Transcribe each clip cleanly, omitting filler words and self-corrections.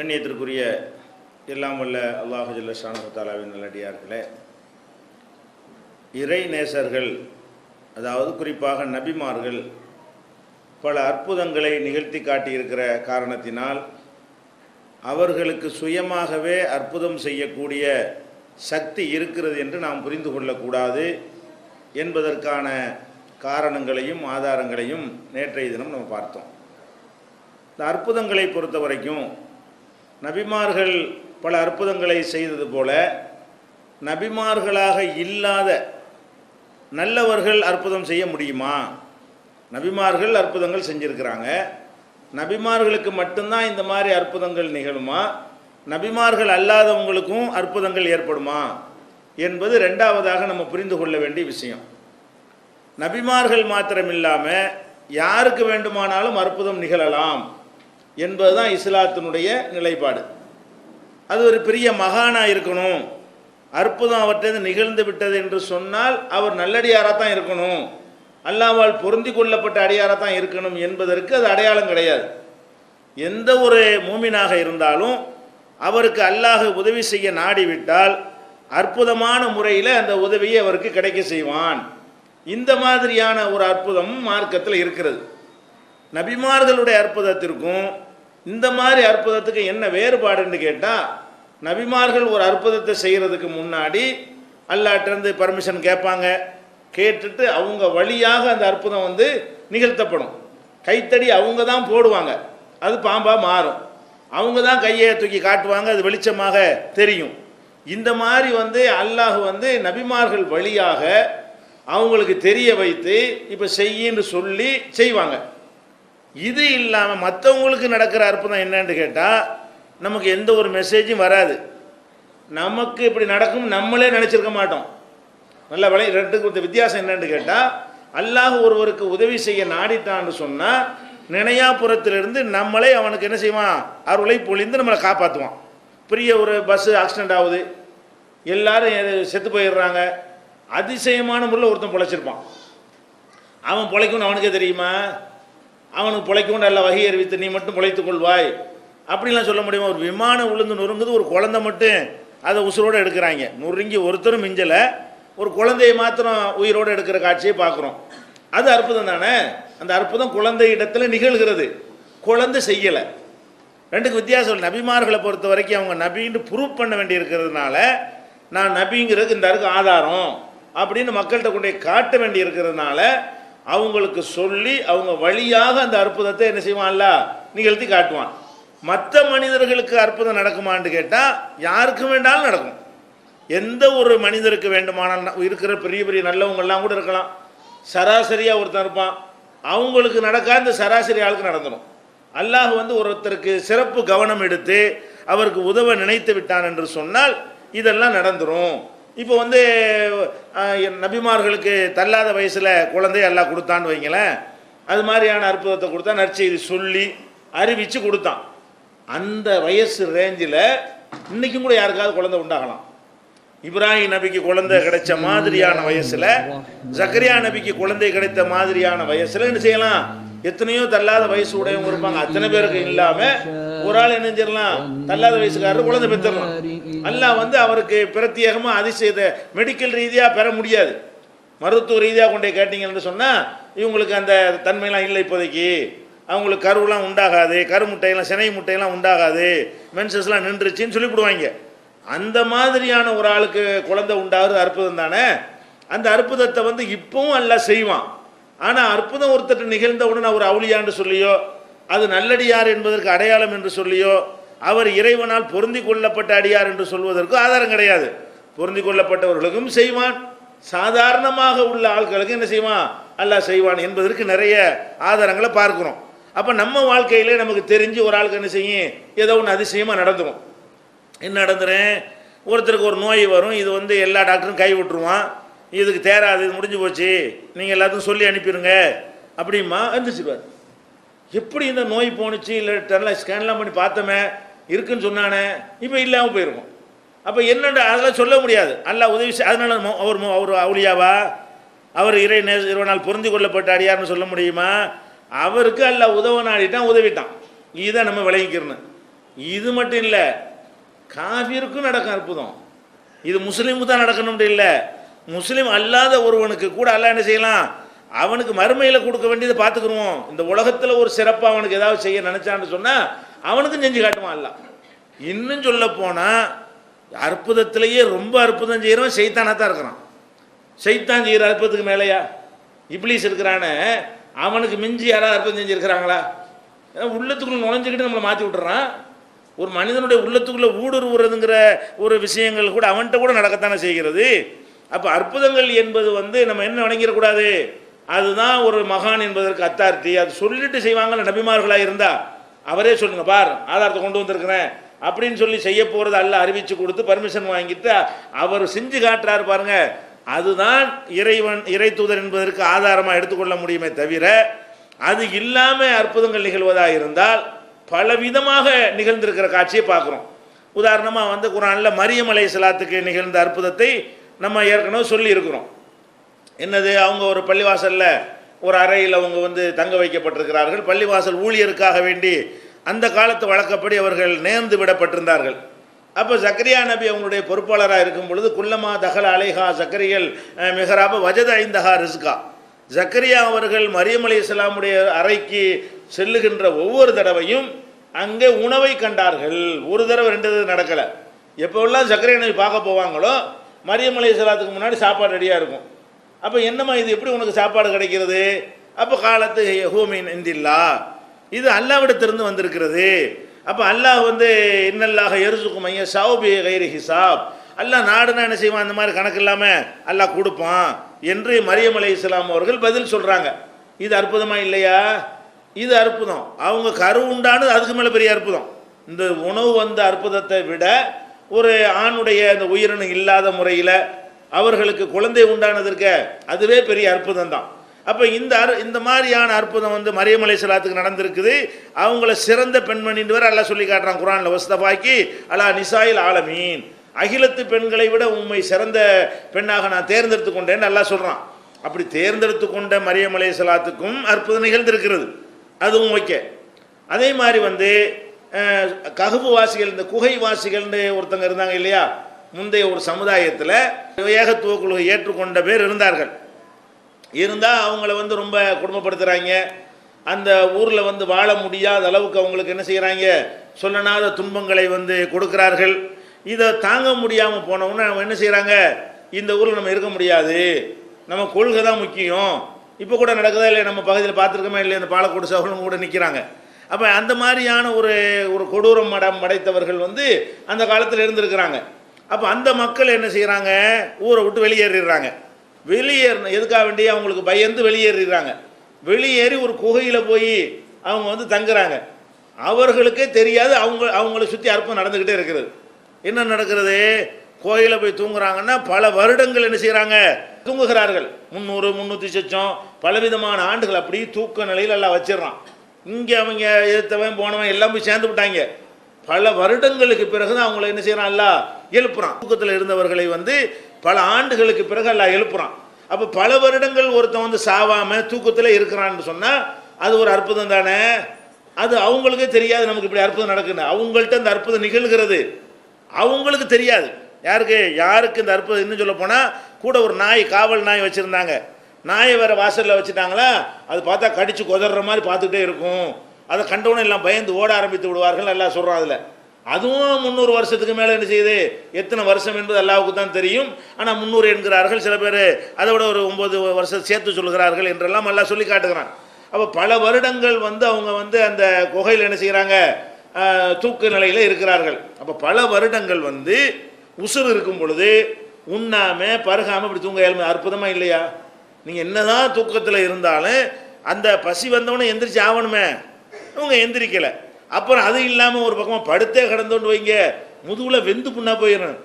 கண்ணியத்திற்குரிய எல்லாம் வல்ல அல்லாஹு ஜல்ல ஷானஹு தஆலாவின் நல்லடியார்களே, இறை நேசர்கள், அதாவது குறிப்பாக நபிமார்கள் பல அற்புதங்களை நிகழ்த்தி காட்டியிருக்கிற காரணத்தினால் அவர்களுக்கு சுயமாகவே அற்புதம் செய்யக்கூடிய சக்தி இருக்கிறது என்று நாம் புரிந்து கொள்ளக்கூடாது என்பதற்கான காரணங்களையும் ஆதாரங்களையும் நேற்றைய தினம் நம்ம பார்த்தோம். இந்த அற்புதங்களை பொறுத்த வரைக்கும் நபிமார்கள் பல அற்புதங்களை செய்தது போல நபிமார்களாக இல்லாத நல்லவர்கள் அற்புதம் செய்ய முடியுமா? நபிமார்கள் அற்புதங்கள் செஞ்சுருக்கிறாங்க, நபிமார்களுக்கு மட்டும்தான் இந்த மாதிரி அற்புதங்கள் நிகழுமா, நபிமார்கள் அல்லாதவங்களுக்கும் அற்புதங்கள் ஏற்படுமா என்பது ரெண்டாவதாக நம்ம புரிந்து கொள்ள வேண்டிய விஷயம். நபிமார்கள் மாத்திரமில்லாமல் யாருக்கு வேண்டுமானாலும் அற்புதம் நிகழலாம் என்பதுதான் இஸ்லாத்தினுடைய நிலைப்பாடு. அது ஒரு பெரிய மகானாக இருக்கணும், அற்புதம் அவற்றை நிகழ்ந்து விட்டது என்று சொன்னால் அவர் நல்லடியாராக தான் இருக்கணும், அல்லாஹ்வால் பொருந்தி கொள்ளப்பட்ட அடியாராக தான் இருக்கணும் என்பதற்கு அது அடையாளம் கிடையாது. எந்த ஒரு மூமினாக இருந்தாலும் அவருக்கு அல்லாஹ் உதவி செய்ய நாடிவிட்டால் அற்புதமான முறையில் அந்த உதவியை அவருக்கு கிடைக்க செய்வான். இந்த மாதிரியான ஒரு அற்புதமும் மார்க்கத்தில் இருக்கிறது. நபிமார்களுடைய அற்புதத்திற்கும் இந்த மாதிரி அற்புதத்துக்கு என்ன வேறுபாடுன்னு கேட்டால், நபிமார்கள் ஒரு அற்புதத்தை செய்கிறதுக்கு முன்னாடி அல்லாஹ்ட்டேருந்து பர்மிஷன் கேட்பாங்க, கேட்டுட்டு அவங்க வழியாக அந்த அற்புதம் நிகழ்த்தப்படும். கைத்தடி அவங்க தான் போடுவாங்க, அது பாம்பாக மாறும், அவங்க தான் கையை தூக்கி காட்டுவாங்க, அது வெளிச்சமாக தெரியும். இந்த மாதிரி அல்லாஹ் நபிமார்கள் வழியாக அவங்களுக்கு தெரிய வைத்து இப்போ செய்யின்னு சொல்லி செய்வாங்க. இது இல்லாமல் மற்றவங்களுக்கு நடக்கிற அற்புதம் என்னன்னு கேட்டால் நமக்கு எந்த ஒரு மெசேஜும் வராது, நமக்கு இப்படி நடக்கும் நம்மளே நினச்சிருக்க மாட்டோம். நல்ல ரெண்டுக்கு வித்தியாசம் என்னன்னு கேட்டால், அல்லாஹ் ஒருவருக்கு உதவி செய்ய நாடிட்டான்னு சொன்னால் நினையாபுரத்திலிருந்து நம்மளே அவனுக்கு என்ன செய்வான், அருளை பொழிந்து நம்மளை காப்பாற்றுவான். பெரிய ஒரு பஸ்ஸு ஆக்சிடெண்ட் ஆகுது, எல்லாரும் செத்து போயிடுறாங்க, அதிசயமான முறையில் ஒருத்தன் பொழைச்சிருப்பான். அவன் பொழைக்கும்னு அவனுக்கே தெரியுமா? அவனுக்கு பொழைக்கும் நல்ல வகை அறிவித்து நீ மட்டும் பொழைத்து கொள்வாய் அப்படிலாம் சொல்ல முடியுமா? ஒரு விமானம் விழுந்து நொறுங்குது, ஒரு குழந்தை மட்டும் அதை உசுரோடு எடுக்கிறாங்க, நொறுங்கி ஒருத்தரும் மிஞ்சலை, ஒரு குழந்தையை மாத்திரம் உயிரோடு எடுக்கிற காட்சியை பார்க்குறோம். அது அற்புதம் தானே? அந்த அற்புதம் குழந்தை இடத்துல நிகழ்கிறது, குழந்தை செய்யலை. ரெண்டுக்கு வித்தியாசம். நபிமார்களை பொறுத்த வரைக்கும் அவங்க நபின்னு ப்ரூவ் பண்ண வேண்டி இருக்கிறதுனால, நான் நபிங்கிறதுக்கு இந்த அருக்கு ஆதாரம் அப்படின்னு மக்கள்கிட்ட கொண்டு காட்ட வேண்டி இருக்கிறதுனால அவங்களுக்கு சொல்லி அவங்க வழியாக அந்த அற்புதத்தை என்ன செய்வான்ல நிகழ்த்தி காட்டுவான். மற்ற மனிதர்களுக்கு அற்புதம் நடக்குமான்னு கேட்டால் யாருக்கு வேண்டாலும் நடக்கும். எந்த ஒரு மனிதருக்கு வேண்டுமானால் இருக்கிற பெரிய பெரிய நல்லவங்கள்லாம் கூட இருக்கலாம், சராசரியாக ஒருத்தன் இருப்பான், அவங்களுக்கு நடக்காத சராசரி ஆளுக்கு நடந்துடும். அல்லாஹ் ஒருத்தருக்கு சிறப்பு கவனம் எடுத்து அவருக்கு உதவ நினைத்து விட்டான் என்று சொன்னால் இதெல்லாம் நடந்துடும். இப்போ நபிமார்களுக்கு தள்ளாத வயசில் குழந்தைய எல்லாம் கொடுத்தான்னு வைங்களேன், அது மாதிரியான அற்புதத்தை கொடுத்தா, நற்செய்தி சொல்லி அறிவித்து கொடுத்தான். அந்த வயசு ரேஞ்சில் இன்றைக்கும் கூட யாருக்காவது குழந்தை உண்டாகலாம். இப்ராஹிம் நபிக்கு குழந்தை கிடைச்ச மாதிரியான வயசில், ஜக்கரியா நபிக்கு குழந்தை கிடைத்த மாதிரியான வயசில் என்ன செய்யலாம், எத்தனையோ தள்ளாத வயசு உடையவங்க இருப்பாங்க. அத்தனை பேருக்கு இல்லாமல் ஒரு ஆள் என்ன செஞ்சிடலாம், தள்ளாத வயசுக்காரர் குழந்தை பெற்றுடலாம். அல்லாஹ் அவருக்கு பிரத்யேகமாக அதிசயத்தை மெடிக்கல் ரீதியாக பெற முடியாது, மருத்துவ ரீதியாக கொண்டே கேட்டீங்கன்னு சொன்னால் இவங்களுக்கு அந்த தன்மையெல்லாம் இல்லை, இப்போதைக்கு அவங்களுக்கு கருவெலாம் உண்டாகாது, கருமுட்டையெல்லாம் சினை முட்டையெல்லாம் உண்டாகாது, மென்சஸ்லாம் நின்றுச்சின்னு சொல்லிவிடுவாங்க. அந்த மாதிரியான ஒரு ஆளுக்கு குழந்தை உண்டாகிறது அற்புதம் தானே. அந்த அற்புதத்தை இப்பவும் அல்லாஹ் செய்வான். ஆனால் அற்புதம் ஒருத்தர் நிகழ்ந்தவுடன் அவர் அவுளியான்னு சொல்லியோ, அது நல்லடியார் என்பதற்கு அடையாளம் என்று சொல்லியோ, அவர் இறைவனால் பொருந்தி கொள்ளப்பட்ட அடியார் என்று சொல்வதற்கு ஆதாரம் கிடையாது. பொருந்தி கொள்ளப்பட்டவர்களுக்கும் செய்வான், சாதாரணமாக உள்ள ஆட்களுக்கு என்ன செய்வான், அல்லாஹ் செய்வான் என்பதற்கு நிறைய ஆதாரங்களை பார்க்குறோம். அப்போ நம்ம வாழ்க்கையிலே நமக்கு தெரிஞ்சு ஒரு ஆளுக்கு என்ன செய்யும், ஏதோ ஒன்று அதிசயமாக நடந்துடும். என்ன நடந்துடும், ஒருத்தருக்கு ஒரு நோய் வரும், இது எல்லா டாக்டரும் கை விட்டுருவான், இதுக்கு தேராது, இது முடிஞ்சு போச்சு, நீங்கள் எல்லாத்துக்கும் சொல்லி அனுப்பிடுங்க அப்படிமா எழுந்திரிச்சிடுவார். எப்படி இந்த நோய் போணுச்சு, இல்லை ஸ்கேன்லாம் பண்ணி பார்த்தோமே இருக்குன்னு சொன்னானே, இப்போ இல்லாமல் போயிருக்கும். அப்போ என்னென்ன அதெல்லாம் சொல்ல முடியாது. அல்லாஹ் உதவி அதனால அவர் அவுளியாவா, அவர் இறைவனால் பொருந்தி கொள்ளப்பட்ட அடியார்னு சொல்ல முடியுமா? அவருக்கு அல்லாஹ் உதவ நாடிட்டான், உதவிட்டான். இதுதான் நம்ம விளங்கிக்கிறணும். இது மட்டும் இல்லை, காஃபிருக்கும் நடக்கும் அற்புதம். இது முஸ்லீமுக்கு தான் நடக்கணும்னு இல்லை, முஸ்லீம் அல்லாத ஒருவனுக்கு கூட அல்லாஹ் என்ன செய்யலாம், அவனுக்கு மறுமையில் கொடுக்க வேண்டியதை பார்த்துக்குருவோம். இந்த உலகத்தில் ஒரு சிறப்பாக அவனுக்கு ஏதாவது செய்ய நினச்சான்னு சொன்னால் அவனுக்கும் செஞ்சு காட்டுவான் அல்லாஹ். இன்னும் சொல்ல போனால் அற்புதத்திலேயே ரொம்ப அற்புதம் செய்கிறவன் சைத்தானாக தான் இருக்கிறான். சைத்தான் செய்கிற அற்புதத்துக்கு மேலேயா இப்லீஸ் இருக்கிறானே, அவனுக்கு மிஞ்சி யாராவது அற்புதம் செஞ்சுருக்கிறாங்களா? உள்ளத்துக்குள்ள நுழைஞ்சிக்கிட்டு நம்மளை மாற்றி விட்டுறான். ஒரு மனிதனுடைய உள்ளத்துக்குள்ளே ஊடுருவுறதுங்கிற ஒரு விஷயங்கள் கூட அவன்கிட்ட கூட நடக்கத்தானே செய்கிறது. அப்போ அற்புதங்கள் என்பது நம்ம என்ன வணங்கிடக்கூடாது, அதுதான் ஒரு மகான் என்பதற்கு அத்தார்த்தி. அது சொல்லிட்டு செய்வாங்கல்ல நபிமார்களாக இருந்தால், அவரே சொல்லுங்க பார் ஆதாரத்தை கொண்டு வந்திருக்கிறேன் அப்படின்னு சொல்லி செய்ய போகிறது அல்ல அறிவித்து கொடுத்து பர்மிஷன் வாங்கிட்டு அவர் செஞ்சு காட்டுறாரு பாருங்க, அதுதான் இறை தூதர் என்பதற்கு ஆதாரமாக எடுத்துக்கொள்ள முடியுமே தவிர, அது இல்லாமல் அற்புதங்கள் நிகழ்வதாக இருந்தால் பலவிதமாக நிகழ்ந்திருக்கிற காட்சியை பார்க்குறோம். உதாரணமாக குர்ஆனில் மரியம் அலைஹிஸ்ஸலாத்துக்கு நிகழ்ந்த அற்புதத்தை நம்ம ஏற்கனவே சொல்லி இருக்கிறோம். என்னது, அவங்க ஒரு பள்ளிவாசலில் ஒரு அறையில் அவங்க தங்க வைக்கப்பட்டிருக்கிறார்கள். பள்ளிவாசல் ஊழியருக்காக வேண்டி அந்த காலத்து வழக்கப்படி அவர்கள் நேர்ந்து விடப்பட்டிருந்தார்கள். அப்போ ஜக்கரியா நபி அவங்களுடைய பொறுப்பாளராக இருக்கும் பொழுது குல்லமா தகல அலைஹா ஜக்கரியல் மிஹராப வஜத ஐந்தஹா ரிஸ்கா, ஜக்கரியா அவர்கள் மரியம் அலைஹிஸ்ஸலாமுடைய அறைக்கு செல்லுகின்ற ஒவ்வொரு தடவையும் அங்கே உணவை கண்டார்கள். ஒரு தடவை ரெண்டு தடவை நடக்கலை. எப்போல்லாம் ஜக்கரியா நபி பார்க்க போவாங்களோ மரியம் அலைஹிஸ்ஸலாத்துக்கு முன்னாடி சாப்பாடு ரெடியாக இருக்கும். அப்போ என்னம்மா இது எப்படி உனக்கு சாப்பாடு கிடைக்கிறது? அப்போ காலத்து ஹூமின் இந்தில்லா, இது அல்லாஹ்விடத்திலிருந்து வந்திருக்கிறது. அப்போ அல்லாஹ் இன்னல்லாஹ யர்சுகு மைய ஷாபி கைரி ஹிசாப், அல்லாஹ் நாடுனா என்ன செய்வான், அந்த மாதிரி கணக்கு இல்லாமல் அல்லாஹ் கொடுப்பான் என்று மரியம் அலைஹிஸ்ஸலாம் அவர்கள் பதில் சொல்கிறாங்க. இது அற்புதமா இல்லையா? இது அற்புதம். அவங்க கரு உண்டானது அதுக்கு மேலே பெரிய அற்புதம். இந்த உணவு அற்புதத்தை விட ஒரு ஆணுடைய அந்த உயிரினு இல்லாத முறையில் அவர்களுக்கு குழந்தை உண்டானதற்கு அதுவே பெரிய அற்புதம் தான். அப்போ இந்த மாதிரியான அற்புதம் மரியம் அலைஹிஸ்ஸலாத்துக்கு நடந்திருக்குது. அவங்கள சிறந்த பெண்மணின்னு வேற அல்லாஹ் சொல்லி காட்டுறான் குர்ஆனில், வஸ்தபாக்கி அலா நிசாயில் ஆலமீன், அகிலத்து பெண்களை விட உண்மை சிறந்த பெண்ணாக நான் தேர்ந்தெடுத்து கொண்டேன்னு அல்லாஹ் சொல்கிறான். அப்படி தேர்ந்தெடுத்து கொண்ட மரியம் அலைஹிஸ்ஸலாத்துக்கும் அற்புதம் நிகழ்ந்திருக்கிறது, அதுவும் ஓகே. அதே மாதிரி கஹ்ஃப் வாசிகள், இந்த குகை வாசிகள்னு ஒருத்தங்க இருந்தாங்க இல்லையா, முந்தைய ஒரு சமுதாயத்தில் ஏகத்துவ கொள்கை ஏற்றுக்கொண்ட பேர் இருந்தார்கள். இருந்தால் அவங்கள ரொம்ப கொடுமைப்படுத்துகிறாங்க. அந்த ஊரில் வாழ முடியாத அளவுக்கு அவங்களுக்கு என்ன செய்கிறாங்க, சொல்லனாத துன்பங்களை கொடுக்கிறார்கள். இதை தாங்க முடியாமல் போனவுடனே அவங்க என்ன செய்கிறாங்க, இந்த ஊரில் நம்ம இருக்க முடியாது, நம்ம கொள்கை தான் முக்கியம். இப்போ கூட நடக்குதா இல்லை, நம்ம பகுதியில் பார்த்துருக்கோமே இல்லை, இந்த பாலக்கோடு சகோதரங்க கூட நிற்கிறாங்க. அப்போ அந்த மாதிரியான ஒரு கொடூரம் படைத்தவர்கள் அந்த காலத்தில் இருந்திருக்கிறாங்க. அப்போ அந்த மக்கள் என்ன செய்கிறாங்க, ஊரை விட்டு வெளியேறிடுறாங்க. எதுக்காக வேண்டிய அவங்களுக்கு பயந்து வெளியேறிடுறாங்க. வெளியேறி ஒரு குகையில் போய் அவங்க தங்குறாங்க. அவர்களுக்கே தெரியாது அவங்கள சுற்றி அற்புதம் நடந்துக்கிட்டே இருக்கிறது. என்ன நடக்கிறது, கோயிலில் போய் தூங்குறாங்கன்னா பல வருடங்கள் என்ன செய்கிறாங்க, தூங்குகிறார்கள். 300 300 சொச்சம் பலவிதமான ஆண்டுகள் அப்படி தூக்க நிலையில் எல்லாம் வச்சிடறான். இங்கே அவங்க எதிர்த்தவன் போனவன் எல்லாம் போய் சேர்ந்து விட்டாங்க. பல வருடங்களுக்கு பிறகு தான் அவங்கள என்ன செய்யறான், எல்லாம் எழுப்புறான். தூக்கத்தில் இருந்தவர்களை பல ஆண்டுகளுக்கு பிறகு எல்லாம் எழுப்புறான். அப்போ பல வருடங்கள் ஒருத்தன் சாவாமல் தூக்கத்தில் இருக்கிறான்னு சொன்னால் அது ஒரு அற்புதம் தானே. அது அவங்களுக்கே தெரியாது நமக்கு இப்படி அற்புதம் நடக்குன்னு. அவங்கள்ட்ட இந்த அற்புதம் நிகழ்கிறது, அவங்களுக்கு தெரியாது. யாருக்கு இந்த அற்புதம் இன்னும் சொல்ல போனால் கூட ஒரு நாய், காவல் நாய் வச்சுருந்தாங்க. நாயை வேறு வாசலில் வச்சுட்டாங்களா, அது பார்த்தா கடித்து கொதற மாதிரி பார்த்துக்கிட்டே இருக்கும். அதை கண்டவுடனே எல்லாம் பயந்து ஓட ஆரம்பித்து விடுவார்கள் எல்லாம் சொல்கிறோம். அதில் அதுவும் 300 வருஷத்துக்கு மேலே என்ன செய்யுது, எத்தனை வருஷம் என்பது அல்லாஹ்வுக்கு தான் தெரியும். ஆனால் 300 என்கிறார்கள், சில பேர் அதை விட ஒரு 9 வருஷம் சேர்த்து சொல்கிறார்கள் என்றெல்லாம் எல்லாம் சொல்லி காட்டுகிறான். அப்போ பல வருடங்கள் அவங்க அந்த குகையில் என்ன செய்கிறாங்க, தூக்க நிலையில் இருக்கிறார்கள். அப்போ பல வருடங்கள் உசுறு இருக்கும் பொழுது உண்ணாமல் பருகாமல் இப்படி தூங்க இயல்பு அற்புதமாக இல்லையா? நீங்கள் என்னதான் தூக்கத்தில் இருந்தாலும் அந்த பசி வந்தவொடனே எந்திரிச்சு ஆகணுமே, இவங்க எந்திரிக்கலை. அப்புறம் அது இல்லாமல் ஒரு பக்கமாக படுத்தே கிடந்தோண்டு வைங்க, முதுகில் வெந்து புண்ணா போயிடும்.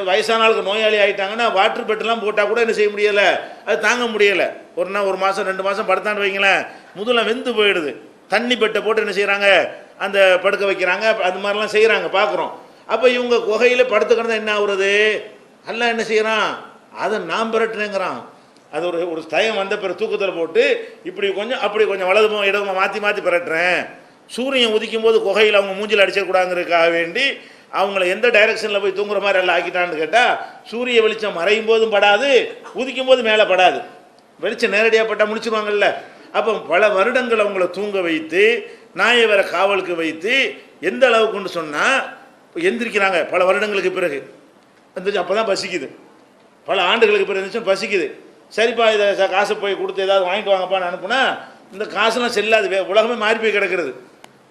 வயசான ஆளுக்கு நோயாளி ஆகிட்டாங்கன்னா வாட்டர் பெட்டெல்லாம் போட்டால் கூட என்ன செய்ய முடியலை, அது தாங்க முடியலை. ஒரு மாதம் 2 மாதம் படுத்தான்னு வைங்களேன், முதுகில் வெந்து போயிடுது. தண்ணி பெட்டை போட்டு என்ன செய்கிறாங்க, அந்த படுக்க வைக்கிறாங்க. அது மாதிரிலாம் செய்கிறாங்க, பார்க்குறோம். அப்போ இவங்க குகையில் படுத்து கிடந்தா என்ன ஆகுறது, எல்லாம் என்ன செய்கிறான், அதை நான் பிரட்டுனேங்கிறான். அது ஒரு தயம் வந்த பிறகு தூக்கத்தில் போட்டு இப்படி கொஞ்சம் அப்படி கொஞ்சம் வலதுமா இடமா மாற்றி மாற்றி பிரட்டுறேன். சூரியன் உதிக்கும் போது குகையில் அவங்க மூஞ்சில் அடிச்சிடக்கூடாங்கிறதுக்காக வேண்டி அவங்கள எந்த டைரக்ஷனில் போய் தூங்குற மாதிரி எல்லாம் ஆக்கிட்டான்னு கேட்டால் சூரிய வெளிச்சம் மறையும் போதும் படாது, உதிக்கும் போது மேலே படாது. வெளிச்சம் நேரடியாக பட்டால் முடிச்சிருவாங்கல்ல. அப்போ பல வருடங்கள் அவங்கள தூங்க வைத்து நாயை வேற காவலுக்கு வைத்து எந்த அளவுக்குன்னு சொன்னால் எந்திரிக்கிறாங்க பல வருடங்களுக்கு பிறகு வந்துச்சு. அப்போ தான் பசிக்குது, பல ஆண்டுகளுக்கு பிறகு இருந்துச்சு பசிக்குது. சரிப்பா இதை காசை போய் கொடுத்து ஏதாவது வாங்கிட்டு வாங்கப்பான்னு அனுப்புனா இந்த காசுலாம் செல்லாது, உலகமே மாறி போய் கிடக்கிறது.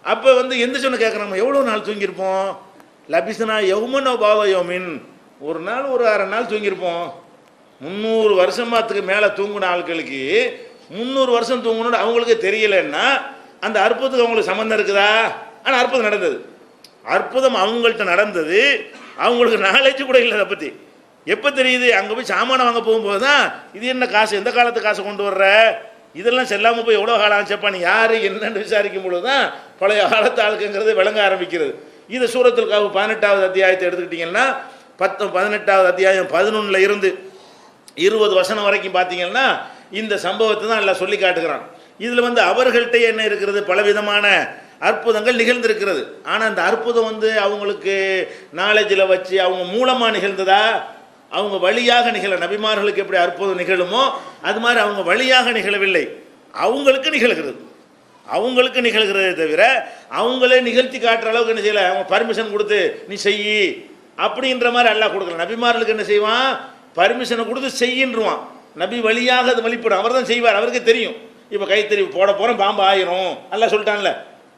அப்போ எந்திரிச்சோன்னு கேட்குறாங்க, எவ்வளோ நாள் தூங்கியிருப்போம்? லபிசனா யௌமனோ பாவயோமின், ஒரு நாள் ஒரு அரை நாள் தூங்கியிருப்போம். 300 வருஷமாத்துக்கு மேலே தூங்கின ஆட்களுக்கு 300 வருஷம் தூங்கணும்னு அவங்களுக்கே தெரியலைன்னா அந்த அற்புதத்துக்கு அவங்களுக்கு சம்மந்தம் இருக்குதா? ஆனால் அற்புதம் நடந்தது, அற்புதம் அவங்கள்ட்ட நடந்தது, அவங்களுக்கு நாலேஜ் கூட இல்லை அதை பற்றி. எப்போ தெரியுது? அங்கே போய் சாமானை வாங்க போகும்போது தான் இது என்ன காசு, எந்த காலத்து காசை கொண்டு வர்ற, இதெல்லாம் செல்லாமல் போய் எவ்வளோ காலம் ஆச்சப்பா, நீ யார் என்னன்னு விசாரிக்கும் பொழுது தான் பழைய காலத்து ஆளுக்குங்கிறது விளங்க ஆரம்பிக்கிறது. இது சூரத்துல் கஹ்ஃப் 18வது அத்தியாயத்தை எடுத்துக்கிட்டிங்கன்னா 18வது அத்தியாயம் 11ல் இருந்து 20 வசனம் வரைக்கும் பார்த்தீங்கன்னா இந்த சம்பவத்தை தான் எல்லாம் சொல்லி காட்டுகிறான். இதில் அவர்கள்ட்ட என்ன இருக்கிறது, பலவிதமான அற்புதங்கள் நிகழ்ந்திருக்கிறது. ஆனால் அந்த அற்புதம் அவங்களுக்கு நாலேஜில் வச்சு அவங்க மூலமாக நிகழ்ந்ததா, அவங்க வழியாக நிகழ, நபிமார்களுக்கு எப்படி அற்புதம் நிகழுமோ அது மாதிரி அவங்க வழியாக நிகழவில்லை, அவங்களுக்கு நிகழ்கிறது. அவங்களுக்கு நிகழ்கிறதே தவிர அவங்களே நிகழ்த்தி காட்டுற அளவுக்கு என்ன செய்யலை. அவங்க பர்மிஷன் கொடுத்து நீ செய்யி அப்படின்ற மாதிரி அல்லாஹ் கொடுக்கல. நபிமார்களுக்கு என்ன செய்வான், பர்மிஷனை கொடுத்து செய்யின்றுவான். நபி வழியாக அது வழிபடும், அவர் தான் செய்வார், அவருக்கு தெரியும். இப்போ கைத்தறி போட போகிறோம் பாம்பு ஆயிரும் அல்லாஹ் சொல்லிட்டான்ல.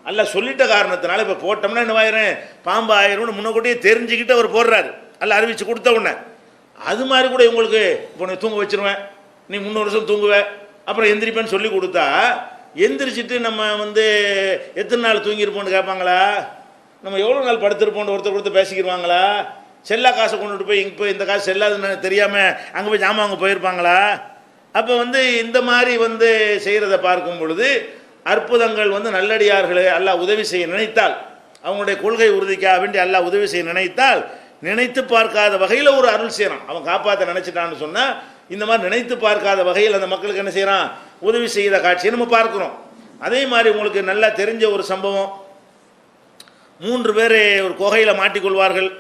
அல்லாஹ் சொல்லிட்ட காரணத்தினால இப்போ போட்டோம்னா என்ன ஆயிரும், பாம்பு ஆயிரும்னு முன்னக்கூட்டியே தெரிஞ்சுக்கிட்டு அவர் போடுறாரு, அல்லாஹ் அறிவிச்சு கொடுத்த உடனே. அது மாதிரி கூட இவங்களுக்கு இப்போ நீ தூங்க வச்சிருவேன், நீ 300 வருஷம் தூங்குவேன், அப்புறம் எந்திரிப்பேன்னு சொல்லி கொடுத்தா எந்திரிச்சிட்டு நம்ம எத்தனை நாள் தூங்கியிருப்போம்னு கேட்பாங்களா? நம்ம எவ்வளோ நாள் படுத்திருப்போம்னு ஒருத்தர் கொடுத்து பேசிக்கிடுவாங்களா? செல்லா காசை கொண்டுட்டு போய் இப்போ இந்த காசு செல்லாதுன்னு தெரியாமல் அங்கே போய் ஜாமான் அவங்க போயிருப்பாங்களா? அப்போ இந்த மாதிரி செய்கிறத பார்க்கும் பொழுது அற்புதங்கள் நல்லடியார்களை அல்லாஹ் உதவி செய்ய நினைத்தால், அவங்களுடைய கொள்கை உறுதிக்காக வேண்டி அல்லாஹ் உதவி செய்ய நினைத்தால் நினைத்து பார்க்காத வகையில் ஒரு அருள் செய்கிறான். அவன் காப்பாற்ற நினைச்சிட்டான்னு சொன்னால் இந்த மாதிரி நினைத்து பார்க்காத வகையில் அந்த மக்களுக்கு என்ன செய்கிறான், உதவி செய்கிற காட்சியை நம்ம பார்க்குறோம். அதே மாதிரி உங்களுக்கு நல்லா தெரிஞ்ச ஒரு சம்பவம், 3 பேர் ஒரு குகையில் மாட்டிக்கொள்வார்கள்.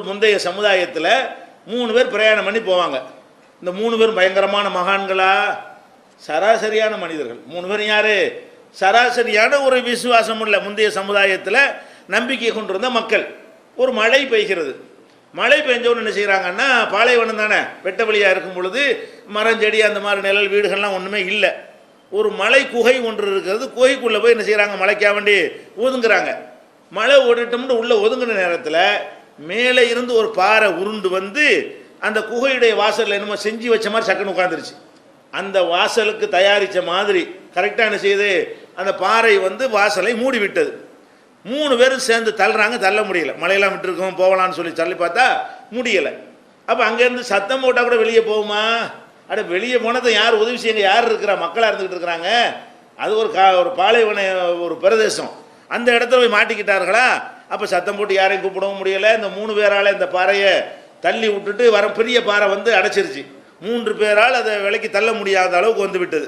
முந்தைய சமுதாயத்தில் 3 பேர் பிரயாணம் பண்ணி போவாங்க. இந்த 3 பேரும் பயங்கரமான மகான்களா, சராசரியான மனிதர்கள். 3 பேரும் யார், சராசரியான ஒரு விசுவாசம் உள்ள முந்தைய சமுதாயத்தில் நம்பிக்கை கொண்டிருந்த மக்கள். ஒரு மழை பெய்கிறது, மழை பெஞ்சவொன்னு என்ன செய்கிறாங்கன்னா, பாலைவனம் தானே, வெட்ட வழியாக இருக்கும் பொழுது மரம் செடி அந்த மாதிரி நிழல் வீடுகள்லாம் ஒன்றுமே இல்லை. ஒரு மலை குகை ஒன்று இருக்கிறது, குகைக்குள்ளே போய் என்ன செய்கிறாங்க, மலைக்காக வேண்டி ஒதுங்குறாங்க. மழை ஓடிட்டோம்னு உள்ளே ஒதுங்கின நேரத்தில் மேலே இருந்து ஒரு பாறை உருண்டு அந்த குகையுடைய வாசலில் என்னமோ செஞ்சு வச்ச மாதிரி சக்குன்னு உட்காந்துருச்சு. அந்த வாசலுக்கு தயாரித்த மாதிரி கரெக்டாக என்ன செய்யுது, அந்த பாறை வாசலை மூடி விட்டது. 3 பேரும் சேர்ந்து தள்ளுறாங்க, தள்ள முடியல. மழையெல்லாம் விட்டுருக்கோம் போகலான்னு சொல்லி தள்ளி பார்த்தா முடியலை. அப்போ அங்கேருந்து சத்தம் போட்டால் கூட வெளியே போகுமா? அட வெளியே போனதை யார் உதவி செய்யுங்க, யார் இருக்கிறா, மக்களாக இருந்துக்கிட்டு இருக்கிறாங்க. அது ஒரு பாலைவன ஒரு பிரதேசம், அந்த இடத்துல போய் மாட்டிக்கிட்டார்களா? அப்போ சத்தம் போட்டு யாரையும் கூப்பிடவும் முடியலை. இந்த 3 பேரால் இந்த பாறையை தள்ளி விட்டுட்டு வர பெரிய பாறை அடைச்சிருச்சு. 3 பேரால் அதை விலைக்கு தள்ள முடியாத அளவுக்கு விட்டது.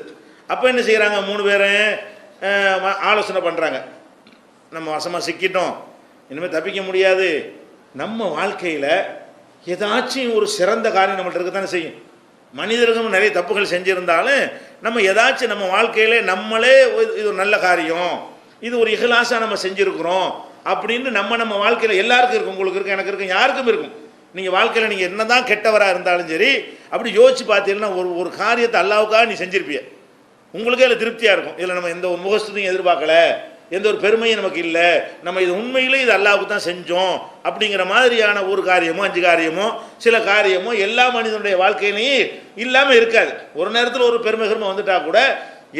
அப்போ என்ன செய்கிறாங்க, 3 பேரும் ஆலோசனை பண்ணுறாங்க, நம்ம வசமாக சிக்கிட்டோம், இனிமேல் தப்பிக்க முடியாது. நம்ம வாழ்க்கையில் ஏதாச்சும் ஒரு சிறந்த காரியம் நம்மள்ட்ட இருக்க தானே செய்யும். மனிதர்களும் நிறைய தப்புகள் செஞ்சுருந்தாலும் நம்ம ஏதாச்சும் நம்ம வாழ்க்கையில் நம்மளே இது ஒரு நல்ல காரியம், இது ஒரு இஹ்லாஸாக நம்ம செஞ்சுருக்கிறோம் அப்படின்னு நம்ம வாழ்க்கையில் எல்லாருக்கும் இருக்கும். உங்களுக்கு இருக்கும், எனக்கு இருக்கும், யாருக்கும் இருக்கும். நீங்கள் வாழ்க்கையில் நீங்கள் என்ன தான் கெட்டவராக இருந்தாலும் சரி, அப்படி யோசிச்சு பார்த்தீங்கன்னா ஒரு காரியத்தை அல்லாவுக்காக நீ செஞ்சிருப்பிய, உங்களுக்கே அதில் திருப்தியாக இருக்கும். இதில் நம்ம எந்த ஒரு முகஸ்துதையும் எதிர்பார்க்கல, எந்த ஒரு பெருமையும் நமக்கு இல்லை, நம்ம இது உண்மையிலே இது அல்லாவுக்கு தான் செஞ்சோம் அப்படிங்கிற மாதிரியான ஒரு காரியமோ 5 காரியமோ சில காரியமோ எல்லா மனிதனுடைய வாழ்க்கையிலையும் இல்லாமல் இருக்காது. ஒரு நேரத்தில் ஒரு பெருமை வந்துட்டா கூட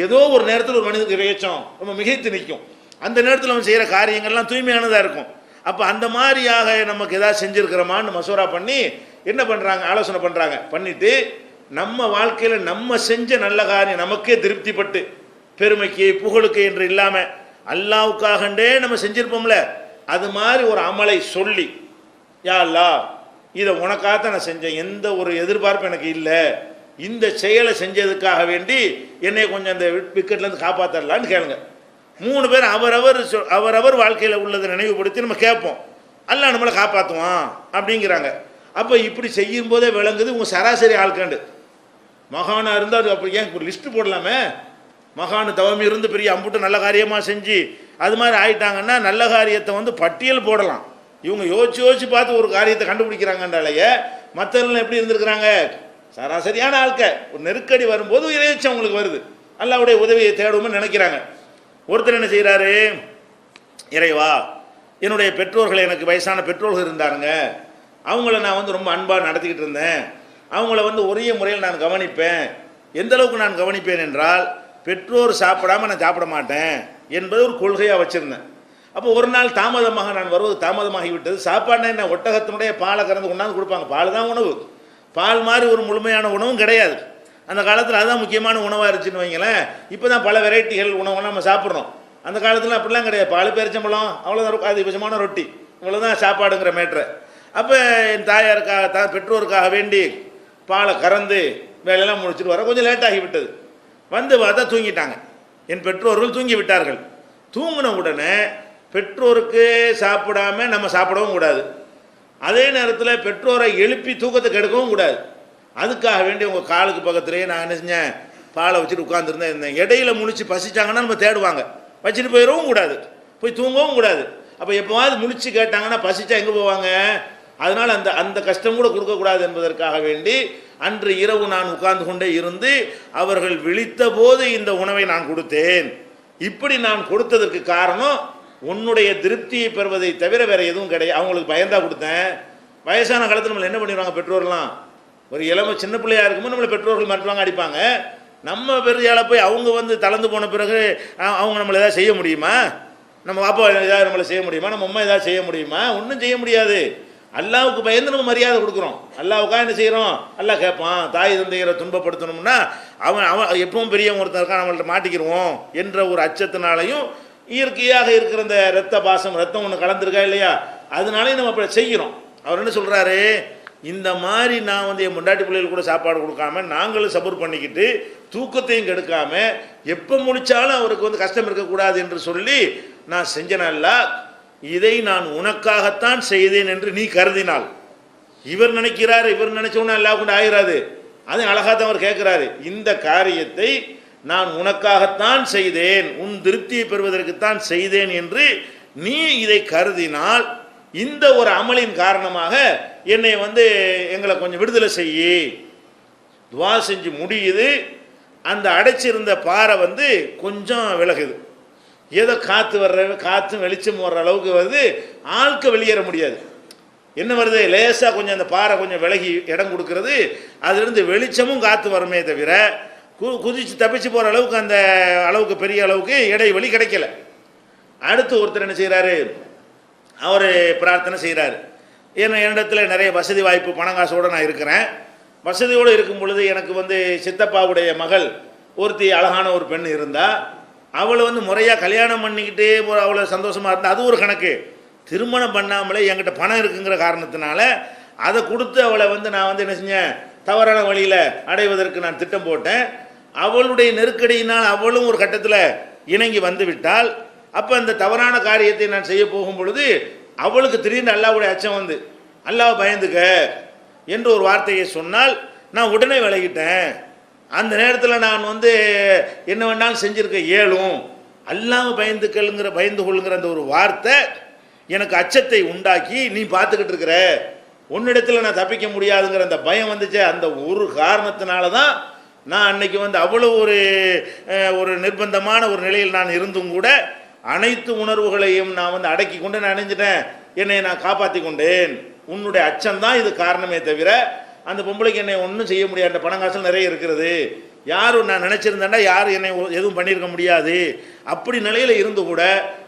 ஏதோ ஒரு நேரத்தில் ஒரு மனிதனுக்கு இறையச்சம் ரொம்ப மிகைத்து நிற்கும். அந்த நேரத்தில் அவன் செய்கிற காரியங்கள்லாம் தூய்மையானதாக இருக்கும். அப்போ அந்த மாதிரியாக நமக்கு ஏதாவது செஞ்சுருக்கிறோமான்னு மசோரா பண்ணி என்ன பண்ணுறாங்க, ஆலோசனை பண்ணுறாங்க. பண்ணிவிட்டு நம்ம வாழ்க்கையில் நம்ம செஞ்ச நல்ல காரியம் நமக்கே திருப்திப்பட்டு பெருமைக்கு புகழுக்கு என்று இல்லாமல் அல்லாவுக்காகண்டே நம்ம செஞ்சுருப்போம்ல, அது மாதிரி ஒரு அமலை சொல்லி, யா அல்லாஹ் இதை உனக்காகத்தான் நான் செஞ்சேன், எந்த ஒரு எதிர்பார்ப்பு எனக்கு இல்லை, இந்த செயலை செஞ்சதுக்காக வேண்டி என்னை கொஞ்சம் அந்த விக்கெட்லேருந்து காப்பாற்றலான்னு கேளுங்க. 3 பேர் அவரவர் வாழ்க்கையில் உள்ளதை நினைவுபடுத்தி நம்ம கேட்போம், அல்லாஹ் நம்மளை காப்பாற்றுவான் அப்படிங்கிறாங்க. அப்போ இப்படி செய்யும் போதே விளங்குது உங்கள் சராசரி ஆள்காண்டு. மகானாக இருந்தால் அப்போ ஏன் ஒரு லிஸ்ட்டு போடலாமே, மகானு தவம் இருந்து பெரிய அம்புட்டு நல்ல காரியமாக செஞ்சு அது மாதிரி ஆயிட்டாங்கன்னா நல்ல காரியத்தை வந்து பட்டியல் போடலாம். இவங்க யோசிச்சு பார்த்து ஒரு காரியத்தை கண்டுபிடிக்கிறாங்கன்றாலேயே மற்றவர்கள் எப்படி இருந்திருக்கிறாங்க, சராசரியான ஆட்க. ஒரு நெருக்கடி வரும்போது இறையச்சம் உங்களுக்கு வருது, அல்லாஹ்வுடைய உதவியை தேடுவோம்னு நினைக்கிறாங்க. ஒருத்தர் என்ன செய்கிறாரு, இறைவா என்னுடைய பெற்றோர்கள், எனக்கு வயசான பெற்றோர்கள் இருந்தாருங்க, அவங்கள நான் வந்து ரொம்ப அன்பாக நடத்திக்கிட்டு இருந்தேன், அவங்கள வந்து ஒரே முறையில் நான் கவனிப்பேன். எந்த அளவுக்கு நான் கவனிப்பேன் என்றால் பெற்றோர் சாப்பிடாமல் நான் சாப்பிட மாட்டேன் என்பது ஒரு கொள்கையாக வச்சுருந்தேன். அப்போ ஒரு நாள் தாமதமாக நான் வருவது தாமதமாகிவிட்டது. சாப்பாடுனா என்ன, ஒட்டகத்தினுடைய பாலை கறந்து கொண்டாந்து கொடுப்பாங்க, பால் தான் உணவு. பால் மாதிரி ஒரு முழுமையான உணவும் கிடையாது அந்த காலத்தில். அதுதான் முக்கியமான உணவாக இருந்துச்சுன்னு வைங்களேன். இப்போ தான் பல வெரைட்டிகள் உணவுலாம் நம்ம சாப்பிட்றோம். அந்த காலத்தில் அப்படிலாம் கிடையாது. பால் பேரிச்சம்பழம் அவ்வளோதான், அதிகபட்சமான ரொட்டி, இவ்வளோதான் சாப்பாடுங்கிற மேட்ரு. அப்போ என் தாயாருக்காக பெற்றோருக்காக வேண்டி பாலை கறந்து வேலையெல்லாம் முடிச்சுட்டு வர கொஞ்சம் லேட் ஆகிவிட்டது. வந்து பார்த்தா தூங்கிட்டாங்க. என் பெற்றோர்கள் தூங்கி விட்டார்கள். தூங்கின உடனே பெற்றோருக்கு சாப்பிடாம நம்ம சாப்பிடவும் கூடாது, அதே நேரத்தில் பெற்றோரை எழுப்பி தூக்கத்துக்கு எடுக்கவும் கூடாது. அதுக்காக வேண்டி உங்கள் காலுக்கு பக்கத்துலேயே நான் என்ன செஞ்சேன், பாலை வச்சுட்டு உட்காந்துருந்தேன். இடையில முழிச்சு பசிச்சாங்கன்னா நம்ம தேடுவாங்க, வச்சுட்டு போயிடவும் கூடாது, போய் தூங்கவும் கூடாது. அப்போ எப்போவாது முழிச்சு கேட்டாங்கன்னா பசிச்சா எங்கே போவாங்க, அதனால் அந்த அந்த கஷ்டம் கூட கொடுக்கக்கூடாது என்பதற்காக வேண்டி அன்று இரவு நான் உட்கார்ந்து கொண்டே இருந்து அவர்கள் விழித்த போது இந்த உணவை நான் கொடுத்தேன். இப்படி நான் கொடுத்ததற்கு காரணம் உன்னுடைய திருப்தியை பெறுவதை தவிர வேற எதுவும் கிடையாது. அவங்களுக்கு பயந்தா கொடுத்தேன். வயசான காலத்தில் நம்மளை என்ன பண்ணிடுவாங்க பெற்றோர்லாம், ஒரு இளமை சின்ன பிள்ளையா இருக்கும்போது நம்மளை பெற்றோர்கள் மாட்டுவாங்க, அடிப்பாங்க. நம்ம பெரிய ஆளை போய் அவங்க வந்து தளர்ந்து போன பிறகு அவங்க நம்மளை ஏதாவது செய்ய முடியுமா, நம்ம பாப்பா ஏதாவது நம்மளை செய்ய முடியுமா, நம்ம அம்மா ஏதாவது செய்ய முடியுமா, ஒன்றும் செய்ய முடியாது. அல்லாவுக்கு பயந்து நம்ம மரியாதை கொடுக்குறோம். அல்லாவுக்காக என்ன செய்கிறோம், அல்லாஹ் கேட்பான். தாய் தந்தையரை துன்பப்படுத்தணும்னா அவன் எப்பவும் பெரியவங்க ஒருத்தர் இருக்கான், நம்மள்ட்ட மாட்டிக்கிடுவோம் என்ற ஒரு அச்சத்தினாலையும் இயற்கையாக இருக்கிற இந்த ரத்த பாசம், ரத்தம் ஒன்று கலந்துருக்கா இல்லையா, அதனாலையும் நம்ம அப்படி செய்கிறோம். அவர் என்ன சொல்கிறாரு, இந்த மாதிரி நான் வந்து என் முண்டாட்டி பிள்ளைகள் கூட சாப்பாடு கொடுக்காம நாங்களும் சபூர் பண்ணிக்கிட்டு தூக்கத்தையும் கெடுக்காம எப்போ முடித்தாலும் அவருக்கு வந்து கஷ்டம் இருக்கக்கூடாது என்று சொல்லி நான் செஞ்சனல்ல, இதை நான் உனக்காகத்தான் செய்தேன் என்று நீ கருதினால். இவர் நினைக்கிறாரு, இவர் நினைச்சோன்னா எல்லாம் கொண்டு ஆகிறாது. அது அழகாத்தான் அவர் கேட்கிறாரு, இந்த காரியத்தை நான் உனக்காகத்தான் செய்தேன், உன் திருப்தியை பெறுவதற்குத்தான் செய்தேன் என்று நீ இதை கருதினால் இந்த ஒரு அமலின் காரணமாக என்னை வந்து எங்களை கொஞ்சம் விடுதலை செய்யி. துவா செஞ்சு முடியுது. அந்த அடைச்சிருந்த பாறை வந்து கொஞ்சம் விலகுது. ஏதோ காற்று காற்றும் வெளிச்சம் வர்ற அளவுக்கு வருது. ஆளுக்கு வெளியேற முடியாது. என்ன வருது, லேசாக கொஞ்சம் அந்த பாறை கொஞ்சம் விலகி இடம் கொடுக்கறது. அதுலேருந்து வெளிச்சமும் காற்று வருமே தவிர குதிச்சு தப்பிச்சு போகிற அளவுக்கு அந்த அளவுக்கு பெரிய அளவுக்கு இடைவெளி கிடைக்கல. அடுத்து ஒருத்தர் என்ன செய்கிறாரு, அவர் பிரார்த்தனை செய்கிறார். என்னிடத்தில் நிறைய வசதி வாய்ப்பு பணங்காசோடு நான் இருக்கிறேன். வசதியோடு இருக்கும் பொழுது எனக்கு வந்து சித்தப்பாவுடைய மகள் ஒருத்தி அழகான ஒரு பெண் இருந்தால் அவளை வந்து முறையாக கல்யாணம் பண்ணிக்கிட்டு அவ்வளோ சந்தோஷமாக இருந்தால் அது ஒரு கணக்கு. திருமணம் பண்ணாமலே என்கிட்ட பணம் இருக்குங்கிற காரணத்தினால அதை கொடுத்து அவளை வந்து நான் வந்து என்ன செஞ்சேன், தவறான வழியில் அடைவதற்கு நான் திட்டம் போட்டேன். அவளுடைய நெருக்கடியினால் அவளும் ஒரு கட்டத்தில் இணங்கி வந்து விட்டால் அப்போ அந்த தவறான காரியத்தை நான் செய்ய போகும் பொழுது அவளுக்கு திடீர்னு அல்லாஹ்வுடைய அச்சம் வந்து அல்லாஹ் பயந்துக்க என்று ஒரு வார்த்தையை சொன்னால் நான் உடனே விலகிட்டேன். அந்த நேரத்தில் நான் வந்து என்ன வேணாலும் செஞ்சுருக்க இயலும். அல்லாஹ் பயந்து கொள்ளுங்கிற அந்த ஒரு வார்த்தை எனக்கு அச்சத்தை உண்டாக்கி நீ பார்த்துக்கிட்டு இருக்கிற, உன்னிடத்தில் நான் தப்பிக்க முடியாதுங்கிற அந்த பயம் வந்துச்சு. அந்த ஒரு காரணத்தினால தான் நான் அன்னைக்கு வந்து அவ்வளோ ஒரு நிர்பந்தமான ஒரு நிலையில் நான் இருந்தும் கூட அனைத்து உணர்வுகளையும் நான் வந்து அடக்கி கொண்டு நான் அணிஞ்சிட்டேன், என்னை நான் காப்பாற்றி கொண்டேன். உன்னுடைய அச்சம்தான் இது காரணமே தவிர அந்த பொம்பளைக்கு என்னை ஒன்றும் செய்ய முடியாது. பணங்காசல் நிறைய இருக்கிறது, யாரும் நான் நினச்சிருந்தேன்டா யாரும் என்னை எதுவும் பண்ணியிருக்க முடியாது. அப்படி நிலையில் இருந்து கூட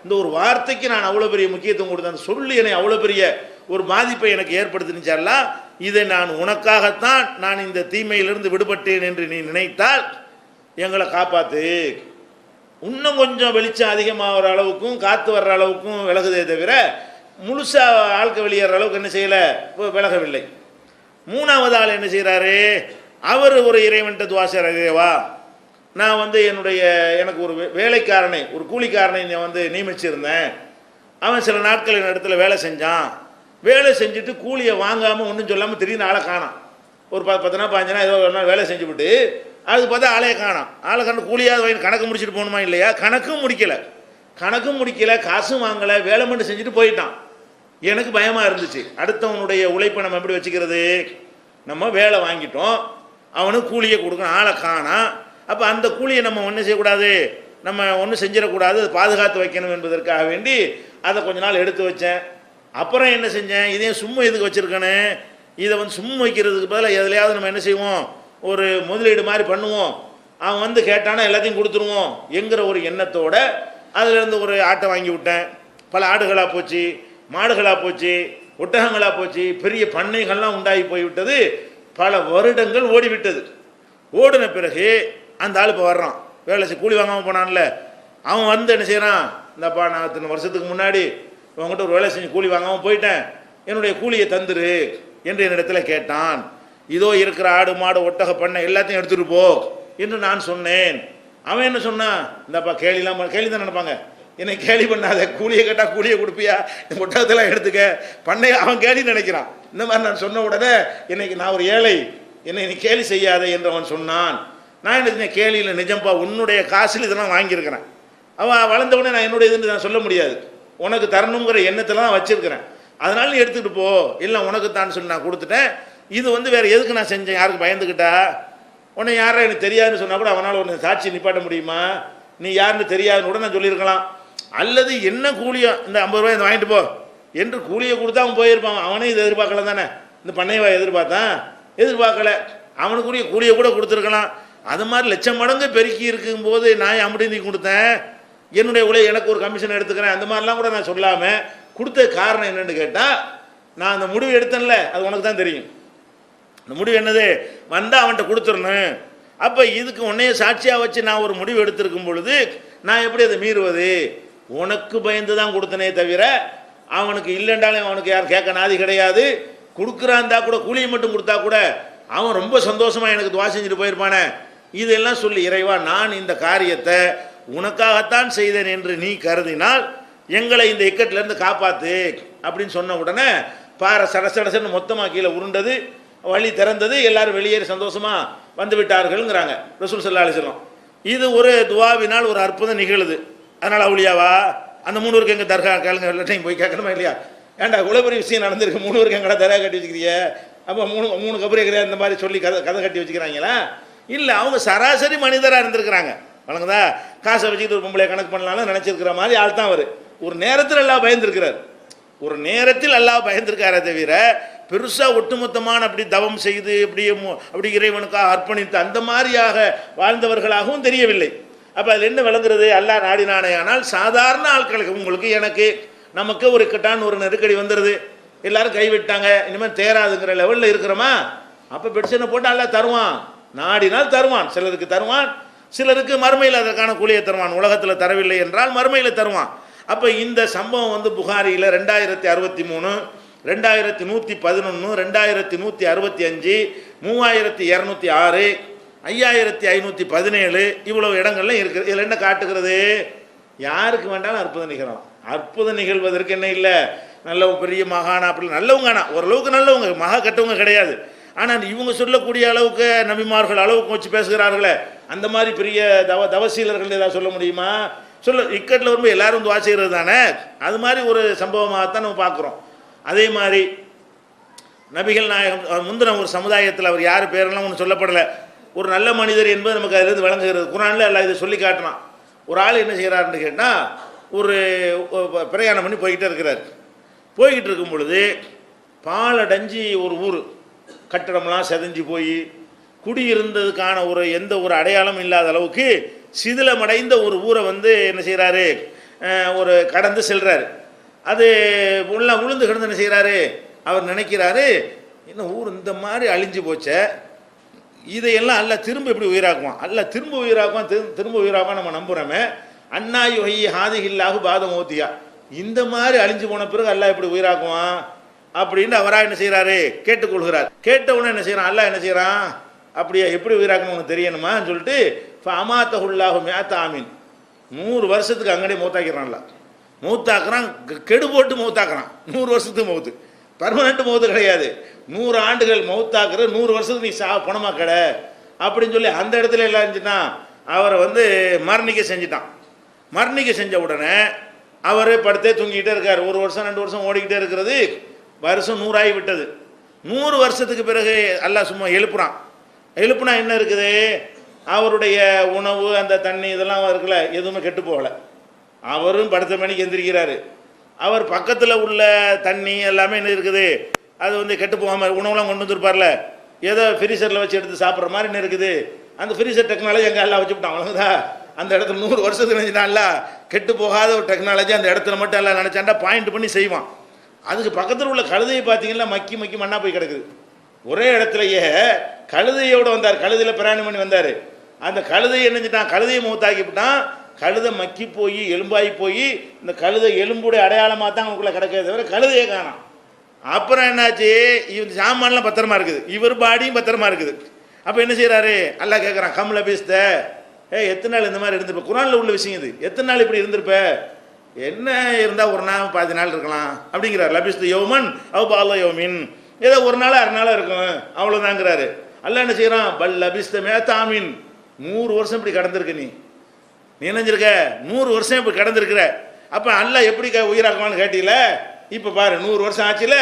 இந்த ஒரு வார்த்தைக்கு நான் அவ்வளோ பெரிய முக்கியத்துவம் கொடுத்தேன். அந்த சொல்லி என்னை அவ்வளோ பெரிய ஒரு பாதிப்பை எனக்கு ஏற்படுத்தினுச்சாலாம். இதை நான் உனக்காகத்தான் நான் இந்த தீமையிலிருந்து விடுபட்டேன் என்று நீ நினைத்தால் எங்களை காப்பாற்று. இன்னும் கொஞ்சம் வெளிச்சம் அதிகமாகிற அளவுக்கும் காற்று வர்ற அளவுக்கும் விலகுதே தவிர முழுசாக ஆழ்க்க வெளியேற அளவுக்கு என்ன செய்யலை, விலகவில்லை. மூணாவது ஆள் என்ன செய்கிறாரு, அவர் ஒரு இறைவன்ட்ட துவா செய்கிறார், இறைவா நான் வந்து எனக்கு ஒரு வேலைக்காரனை, ஒரு கூலிக்காரனை வந்து நியமிச்சிருந்தேன். அவன் சில நாட்கள் என் இடத்துல வேலை செஞ்சான். வேலை செஞ்சுட்டு கூலியை வாங்காமல் ஒன்றும் சொல்லாமல் திடீர்னு ஆளை காணாம். ஒரு 10 நாள் 15 நாள் ஏதோ ஒரு நாள் வேலை செஞ்சுவிட்டு அதுக்கு பார்த்தா ஆளையே காணாம். ஆளை கண்டு கூலியாவது வாங்கி கணக்கு முடிச்சுட்டு போகணுமா இல்லையா? கணக்கும் முடிக்கலை, காசும் வாங்கலை, வேலை மட்டும் செஞ்சுட்டு போயிட்டான். எனக்கு பயமாக இருந்துச்சு. அடுத்தவனுடைய உழைப்பை நம்ம எப்படி வச்சுக்கிறது? நம்ம வேலை வாங்கிட்டோம், அவனுக்கு கூலியை கொடுக்கணும், ஆளை காணாம். அப்போ அந்த கூலியை நம்ம ஒன்றும் செய்யக்கூடாது, நம்ம ஒன்றும் செஞ்சிடக்கூடாது, அதை பாதுகாத்து வைக்கணும் என்பதற்காக வேண்டி அதை கொஞ்ச நாள் எடுத்து வச்சேன். அப்புறம் என்ன செஞ்சேன், இதையும் சும்மா எதுக்கு வச்சுருக்கேன்னு, இதை வந்து சும்மா வைக்கிறதுக்கு பதிலாக எதுலையாவது நம்ம என்ன செய்வோம், ஒரு முதலீடு மாதிரி பண்ணுவோம், அவன் வந்து கேட்டானா எல்லாத்தையும் கொடுத்துருவோம் என்கிற ஒரு எண்ணத்தோடு அதிலேருந்து ஒரு ஆட்டை வாங்கி விட்டேன். பல ஆடுகளாக போச்சு, மாடுகளாக போச்சு, ஒட்டகங்களாக போச்சு, பெரிய பண்ணைகள்லாம் உண்டாகி போய்விட்டது. பல வருடங்கள் ஓடிவிட்டது. ஓடின பிறகு அந்த ஆள் இப்போ வர்றான், வேலை கூலி வாங்காமல் போனான்ல, அவன் வந்து என்ன செய்கிறான், இந்தப்பா நான் இத்தனை வருஷத்துக்கு முன்னாடி உங்கள்கிட்ட ஒரு வேலை செஞ்சு கூலி வாங்காமல் போயிட்டேன், என்னுடைய கூலியை தந்துரு என்று என்னிடத்துல கேட்டான். இதோ இருக்கிற ஆடு மாடு ஒட்டக பண்ணை எல்லாத்தையும் எடுத்துகிட்டு போ என்று நான் சொன்னேன். அவன் என்ன சொன்னான், இந்தப்பா கேலி தான் நினைப்பாங்க, என்னை கேலி பண்ணாத, கூலியை கேட்டால் கூலியை கொடுப்பியா, இந்த ஒட்டகத்தெல்லாம் எடுத்துக்க, பண்ணை அவன் கேலி நினைக்கிறான். இந்த மாதிரி நான் சொன்ன உடனே இன்னைக்கு நான் ஒரு ஏழை, என்னை நீ கேலி செய்யாத என்று அவன் சொன்னான். நான் என்ன கேலியில், நிஜம்பா உன்னுடைய காசில் இதெல்லாம் வாங்கியிருக்கிறேன். அவன் வளர்ந்த உடனே நான் என்னுடைய இதுன்னு நான் சொல்ல முடியாது, உனக்கு தரணுங்கிற எண்ணத்தில் தான் வச்சிருக்கிறேன், அதனால நீ எடுத்துக்கிட்டு போ, இல்லை உனக்கு தான் சொல்லி நான் கொடுத்துட்டேன். இது வந்து வேறு எதுக்கு நான் செஞ்சேன், யாருக்கு பயந்துக்கிட்டா, உன்னை யாரும் எனக்கு தெரியாதுன்னு சொன்னால் கூட அவனால் ஒன்று சாட்சி நிப்பாட்ட முடியுமா, நீ யாருன்னு தெரியாதுன்னு கூட நான் சொல்லியிருக்கலாம். அல்லது என்ன கூலியோ, இந்த 50 ரூபாய் இந்த வாங்கிட்டு போ என்று கூலியை கொடுத்தா அவன் போயிருப்பான். அவனே இதை எதிர்பார்க்கல தானே, இந்த பண்ணையை எதிர்பார்க்கல, அவனுக்குரிய கூலியை கூட கொடுத்துருக்கலாம். அது மாதிரி லட்சம் மடங்கு பெருக்கி இருக்கும்போது நான் அப்படி நீ கொடுத்தேன், என்னுடைய எனக்கு ஒரு கமிஷன் எடுத்துக்கிறேன், அந்த மாதிரிலாம் கூட நான் சொல்லாமல் கொடுத்த காரணம் என்னென்னு கேட்டால், நான் அந்த முடிவு எடுத்தேன்ல, அது உனக்கு தான் தெரியும். அந்த முடிவு என்னது, வந்தால் அவன்கிட்ட கொடுத்துடணும். அப்போ இதுக்கு உன்னைய சாட்சியாக வச்சு நான் ஒரு முடிவு எடுத்திருக்கும் பொழுது நான் எப்படி அதை மீறுவது? உனக்கு பயந்து தான் கொடுத்தனே தவிர அவனுக்கு இல்லைன்றாலும் அவனுக்கு யார் கேட்க நாதி கிடையாது. கொடுக்குறாந்தா கூட கூலியை மட்டும் கொடுத்தா கூட அவன் ரொம்ப சந்தோஷமாக எனக்கு துவா செஞ்சுட்டு போயிருப்பானே. இதெல்லாம் சொல்லி, இறைவா நான் இந்த காரியத்தை உனக்காகத்தான் செய்தேன் என்று நீ கருதினால் எங்களை இந்த இக்கட்டிலேருந்து காப்பாற்று அப்படின்னு சொன்ன உடனே பாறை சடசடசன்னு மொத்தமாக கீழே உருண்டது, வழி திறந்தது, எல்லாரும் வெளியேறி சந்தோஷமாக வந்து விட்டார்கள்ங்கிறாங்க ரசூல் ஸல்லல்லாஹு அலைஹி வஸல்லம். இது ஒரு துவாவினால் ஒரு அற்புதம் நிகழுது. அதனால் அவுளியாவா, அந்த 3 பேருக்கு எங்கள் தர்கா கேளுங்க, எல்லாத்தையும் போய் கேட்கணுமா இல்லையா? ஏன்டா இவ்வளோ பெரிய விஷயம் நடந்திருக்கு, 3 பேருக்கு எங்கடா தர்கா கட்டி வச்சுக்கிறிய, அப்போ 3 கபரே கிடையாது இந்த மாதிரி சொல்லி கதை கட்டி வச்சுக்கிறாங்களா? இல்லை, அவங்க சராசரி மனிதராக இருந்திருக்கிறாங்க. வழங்குதா, காசை வச்சுக்கிட்டு ஒரு பொம்பளை கணக்கு பண்ணலாம்னு நினச்சிருக்கிற மாதிரி ஆள் தான் அவர். ஒரு நேரத்தில் எல்லாம் பயந்துருக்கிறார், ஒரு நேரத்தில் எல்லாம் பயந்துருக்காரே தவிர பெருசாக ஒட்டுமொத்தமான அப்படி தவம் செய்து அப்படி இறைவனுக்காக அர்ப்பணித்து அந்த மாதிரியாக வாழ்ந்தவர்களாகவும் தெரியவில்லை. அப்போ அதில் என்ன விளங்குறது, அல்லாஹ் நாடினானே. ஆனால் சாதாரண ஆட்களுக்கு, உங்களுக்கு எனக்கு நமக்கு ஒரு இக்கட்டான ஒரு நெருக்கடி வந்துடுது, எல்லாரும் கைவிட்டாங்க, இனிமேல் தேராதுங்கிற லெவலில் இருக்கிறோமா, அப்போ பெட்ஷனை போட்டு அல்லாஹ் தருவான், நாடினால் தருவான். சிலருக்கு தருவான், சிலருக்கு மறுமையில் அதற்கான கூலியை தருவான். உலகத்தில் தரவில்லை என்றால் மறுமையில் தருவான். அப்போ இந்த சம்பவம் வந்து புகாரியில் 2063, 2111, 2165, 3206, 5517 இவ்வளவு இடங்கள்ல இருக்குது. இதில் என்ன காட்டுகிறது, யாருக்கு வேண்டாலும் அற்புதம் நிகழலாம். அற்புதம் நிகழ்வதற்கு என்ன இல்லை, நல்ல பெரிய மகானா அப்படி நல்லவங்கண்ணா, ஓரளவுக்கு நல்லவங்க, மகா கட்டவங்க கிடையாது. ஆனால் இவங்க சொல்லக்கூடிய அளவுக்கு நபிமார்கள் அளவுக்கு வச்சு பேசுகிறார்களே, அந்த மாதிரி பெரிய தவசீலர்கள் ஏதாவது சொல்ல முடியுமா? இக்கட்டில் வரும்போது எல்லாரும் துவா செய்கிறது தானே. அது மாதிரி ஒரு சம்பவமாகத்தான் நம்ம பார்க்குறோம். அதே மாதிரி நபிகள் நாயகம் முந்தின ஒரு சமுதாயத்தில் அவர் யார் பேரெல்லாம் ஒன்று சொல்லப்படலை, ஒரு நல்ல மனிதர் என்பது நமக்கு அதிலிருந்து வழங்குகிறது. குர்ஆனில் எல்லாம் இதை சொல்லி காட்டினான். ஒரு ஆள் என்ன செய்கிறாருன்னு கேட்டால், ஒரு பிரயாணம் பண்ணி போய்கிட்டே இருக்கிறார். போய்கிட்டு இருக்கும் பொழுது பாலடைஞ்சி ஒரு ஊர், கட்டடம்லாம் செதஞ்சு போய் குடியிருந்ததுக்கான எந்த ஒரு அடையாளம் இல்லாத அளவுக்கு சிதிலமடைந்த ஒரு ஊரை வந்து என்ன செய்கிறாரு, ஒரு கடந்து செல்கிறாரு. அது உள்ள உளுந்து கிடந்து என்ன செய்கிறாரு, அவர் நினைக்கிறாரு, என்ன ஊர் இந்த மாதிரி அழிஞ்சு போச்சே, இதையெல்லாம் அல்ல திரும்ப எப்படி உயிராக்குவான், அல்ல திரும்ப உயிராக்குவான், திரும்ப உயிராக்குவான் நம்ம நம்புகிறோமே. அண்ணாயு ஹை ஹாதிஹில்லாஹு பாதம் ஓத்தியா, இந்த மாதிரி அழிஞ்சு போன பிறகு அல்லாஹ் எப்படி உயிராக்குவான் அப்படின்னு அவராக என்ன செய்கிறாரு, கேட்டுக்கொள்கிறார். கேட்டவுடனே என்ன செய்கிறான், அல்லாஹ் என்ன செய்கிறான், அப்படியா, எப்படி உயிராக்கணும் உனக்கு தெரியணுமான்னு சொல்லிட்டு அமாத்தகுல்லாஹு மியாத்த ஆமீன், 100 வருஷத்துக்கு அங்கனே மௌத்தாக்கிறான்ல. மௌத்தாக்குறான், கெடு போட்டு மௌத்தாக்குறான். 100 வருஷத்துக்கு மௌத்து, பர்மனெண்ட் மௌத்து கிடையாது. 100 ஆண்டுகள் மௌத்தாக்குற, 100 வருஷத்துக்கு நீ பணமா கடை அப்படின்னு சொல்லி அந்த இடத்துல எல்லாம் இருந்துச்சுன்னா அவரை மரணிக்க செஞ்சிட்டான். மரணிக்க செஞ்ச உடனே அவர் படுத்தே தூங்கிக்கிட்டே இருக்கார். 1 வருஷம் 2 வருஷம் ஓடிக்கிட்டே இருக்கிறது, வருஷம் 100 ஆகி விட்டது. 100 வருஷத்துக்கு பிறகு அல்லாஹ் சும்மா எழுப்புறான். எழுப்புனா என்ன இருக்குது, அவருடைய உணவு அந்த தண்ணி இதெல்லாம் இருக்குல்ல, எதுவுமே கெட்டு போகலை. அவரும் படுத்த மணிக்கு எந்திரிக்கிறாரு. அவர் பக்கத்தில் உள்ள தண்ணி எல்லாமே என்ன இருக்குது, அது கெட்டு போகாமல் உணவுலாம் கொண்டு வந்துருப்பார்ல, ஏதோ ஃப்ரீசரில் வச்சு எடுத்து சாப்பிட்ற மாதிரி என்ன இருக்குது. அந்த ஃப்ரீசர் டெக்னாலஜி எங்கே எல்லாம் வச்சுவிட்டான், அவ்வளோதா. அந்த இடத்துல 100 வருஷத்துக்கு நினைச்சிட்டான்ல, கெட்டு போகாத ஒரு டெக்னாலஜி அந்த இடத்துல மட்டும் எல்லாம் நினச்சாண்டா பாயிண்ட் பண்ணி செய்வான். அதுக்கு பக்கத்தில் உள்ள கழுதையை பார்த்தீங்கன்னா மக்கி மக்கி மண்ணா போய் கிடக்குது. ஒரே இடத்துலையே கழுதையோடு வந்தார், கழுதையில் பிரயாணம் பண்ணி வந்தார். அந்த கழுதையை என்னஞ்சிட்டான், கழுதையை மூத்தாக்கிவிட்டான். கழுதை மக்கி போய் எலும்பாகி போய் இந்த கழுதை எலும்புடைய அடையாளமாக தான் அவங்களுக்குள்ள கிடக்கிறத தவிர கழுதையை காணாம். அப்புறம் என்னாச்சு, இவர் சாமான்லாம் பத்திரமா இருக்குது, இவர் பாடியும் பத்திரமா இருக்குது. அப்போ என்ன செய்கிறாரு, அல்லாஹ் கேட்குறான், கம்ல பேசுத, எத்தனை நாள் இந்த மாதிரி இருந்திருப்ப, குரானில் உள்ள விஷயம் இது, எத்தனை நாள் இப்படி இருந்திருப்ப, என்ன இருந்தால் ஒரு நாள் 10 நாள் இருக்கலாம் அப்படிங்கிறார். லபிஸ்து யோமன் அவ் பால யோமின், ஏதோ ஒரு நாள் 6 நாள் இருக்கும் அவ்வளோதாங்கிறாரு. அல்லாஹ் என்ன செய்கிறான், பல் லபிஸ்த மேத்தாமின், 100 வருஷம் இப்படி கடந்திருக்கு, நீ நினைஞ்சிருக்க 100 வருஷம் இப்படி கடந்திருக்கிற. அப்போ அல்லாஹ் எப்படி உயிராக்குவான்னு கேட்டீங்கள, இப்போ பாரு 100 வருஷம் ஆச்சுல,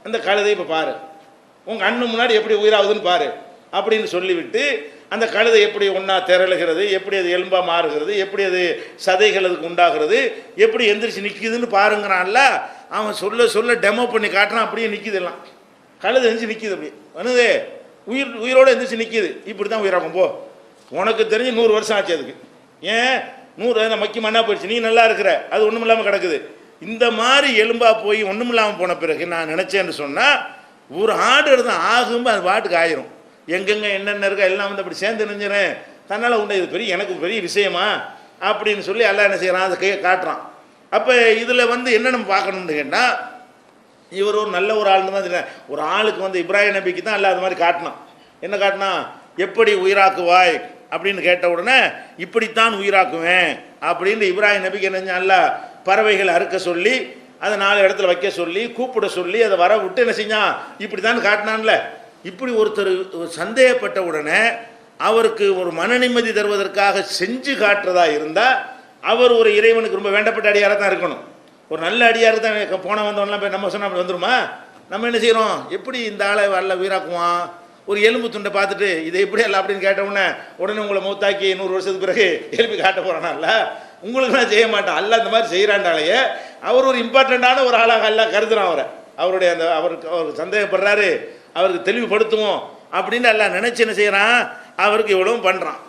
அந்த கழுதை இப்போ பாரு, உங்கள் அண்ணு முன்னாடி எப்படி உயிராகுதுன்னு பாரு அப்படின்னு சொல்லிவிட்டு, அந்த கழுதை எப்படி ஒன்றா திரளுகிறது, எப்படி அது எலும்பா மாறுகிறது, எப்படி அது சதைகள் அதுக்கு உண்டாகிறது, எப்படி எந்திரிச்சு நிற்கிதுன்னு பாருங்கிறான்ல. அவன் சொல்ல சொல்ல டெமோ பண்ணி காட்டுறான். அப்படியே நிற்கிது, எல்லாம் கழுதை எந்திரிச்சு நிற்கிது, அப்படி வனுதே உயிரோடு எந்திரிச்சு நிற்கிது. இப்படி தான் உயிராகும். போ, உனக்கு தெரிஞ்சு 100 வருஷம் ஆச்சு, அதுக்கு ஏன் 100 மக்கி மண்ணா போயிடுச்சு, நீ நல்லா இருக்கிற, அது ஒன்றும் இல்லாமல் கிடக்குது. இந்த மாதிரி எலும்பா போய் ஒன்றும் இல்லாமல் போன பிறகு நான் நினச்சேன்னு சொன்னால், ஒரு ஆடு எடுத்து ஆகும்போது அது பாட்டுக்கு ஆயிரும். எங்கெங்கே என்னென்ன இருக்கா எல்லாம் அப்படி சேர்ந்து நினைஞ்சிறேன் தன்னால் உண்டை, இது பெரிய எனக்கு பெரிய விஷயமா அப்படின்னு சொல்லி எல்லாம் என்ன செய்கிறான், அதை காட்டுறான். அப்போ இதில் என்ன நம்ம பார்க்கணும்னு கேட்டால், இவர் ஒரு நல்ல ஒரு ஆள்னு தான். ஒரு ஆளுக்கு இப்ராஹிம் நபிக்கு தான் எல்லாம் அது மாதிரி காட்டினான். என்ன காட்டினா, எப்படி உயிராக்குவாய் அப்படின்னு கேட்ட உடனே இப்படித்தான் உயிராக்குவேன் அப்படின்னு இப்ராஹிம் நபிக்கு என்ன செஞ்சான், பறவைகளை அறுக்க சொல்லி அதை 4 இடத்துல வைக்க சொல்லி கூப்பிட சொல்லி அதை வர விட்டு என்ன செஞ்சான், இப்படி தான் காட்டினான்ல. இப்படி ஒருத்தர் சந்தேகப்பட்ட உடனே அவருக்கு ஒரு மன நிம்மதி தருவதற்காக செஞ்சு காட்டுறதா இருந்தால் அவர் ஒரு இறைவனுக்கு ரொம்ப வேண்டப்பட்ட அடியாராக தான் இருக்கணும். ஒரு நல்ல அடியாருக்கு தான் போன வந்தவன்லாம் போய் நம்ம சொன்னால் அப்படி வந்துருமா? நம்ம என்ன செய்கிறோம், எப்படி இந்த ஆளை வரல உயிராக்குவான், ஒரு எலும்பு துண்டை பார்த்துட்டு இதை எப்படி அல்ல அப்படின்னு கேட்டவுடனே உடனே உங்களை மௌத்தாக்கி 100 வருஷத்துக்கு பிறகு எழுப்பி காட்ட போகிறானால, உங்களுக்கு நான் செய்ய மாட்டேன். அல்ல இந்த மாதிரி செய்கிறாண்டாலேயே அவர் ஒரு இம்பார்ட்டண்ட்டான ஒரு ஆளாக அல்ல கருதுறான். அவருடைய அந்த அவருக்கு சந்தேகப்படுறாரு, அவருக்கு தெளிவுபடுத்துவோம் அப்படின்னு எல்லாம் நினச்சி என்ன செய்கிறான், அவருக்கு இவ்வளவும் பண்ணுறான்.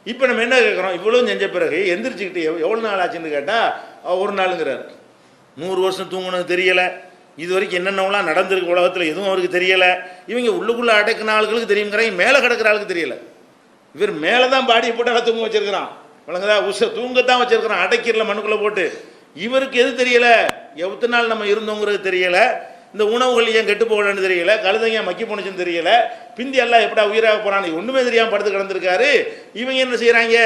இப்போ நம்ம என்ன கேட்குறோம், இவ்வளவும் செஞ்ச பிறகு எந்திரிச்சுக்கிட்டு எவ்வளோ நாள் ஆச்சுன்னு கேட்டால் ஒரு நாளுங்கிறார். 100 வருஷம் தூங்கணும்னு தெரியலை, இது வரைக்கும் என்னென்னலாம் நடந்திருக்கு உலகத்தில் எதுவும் அவருக்கு தெரியலை. இவங்க உள்ளுக்குள்ளே அடைக்கிற ஆளுகளுக்கு தெரியுங்கிறாங்க, மேலே கிடக்கிற ஆளுக்கு தெரியலை. இவர் மேலே தான் பாடியை போட்டு அதை தூங்க வச்சிருக்கிறான், வழங்குதா தூங்கத்தான் வச்சிருக்கிறான், அடைக்கிறல மண்ணுக்குள்ளே போட்டு. இவருக்கு எது தெரியலை, எத்தனை நாள் நம்ம இருந்தோங்கிறது தெரியலை, இந்த உணவுகள் ஏன் கெட்டு போகலன்னு தெரியல, கழுதைங்க மக்கி போனுச்சுன்னு தெரியல, பிந்தி எல்லாம் எப்படா உயிராக போகிறான்னு ஒன்றுமே தெரியாமல் படுத்து கிடந்திருக்காரு. இவங்க என்ன செய்கிறாங்க,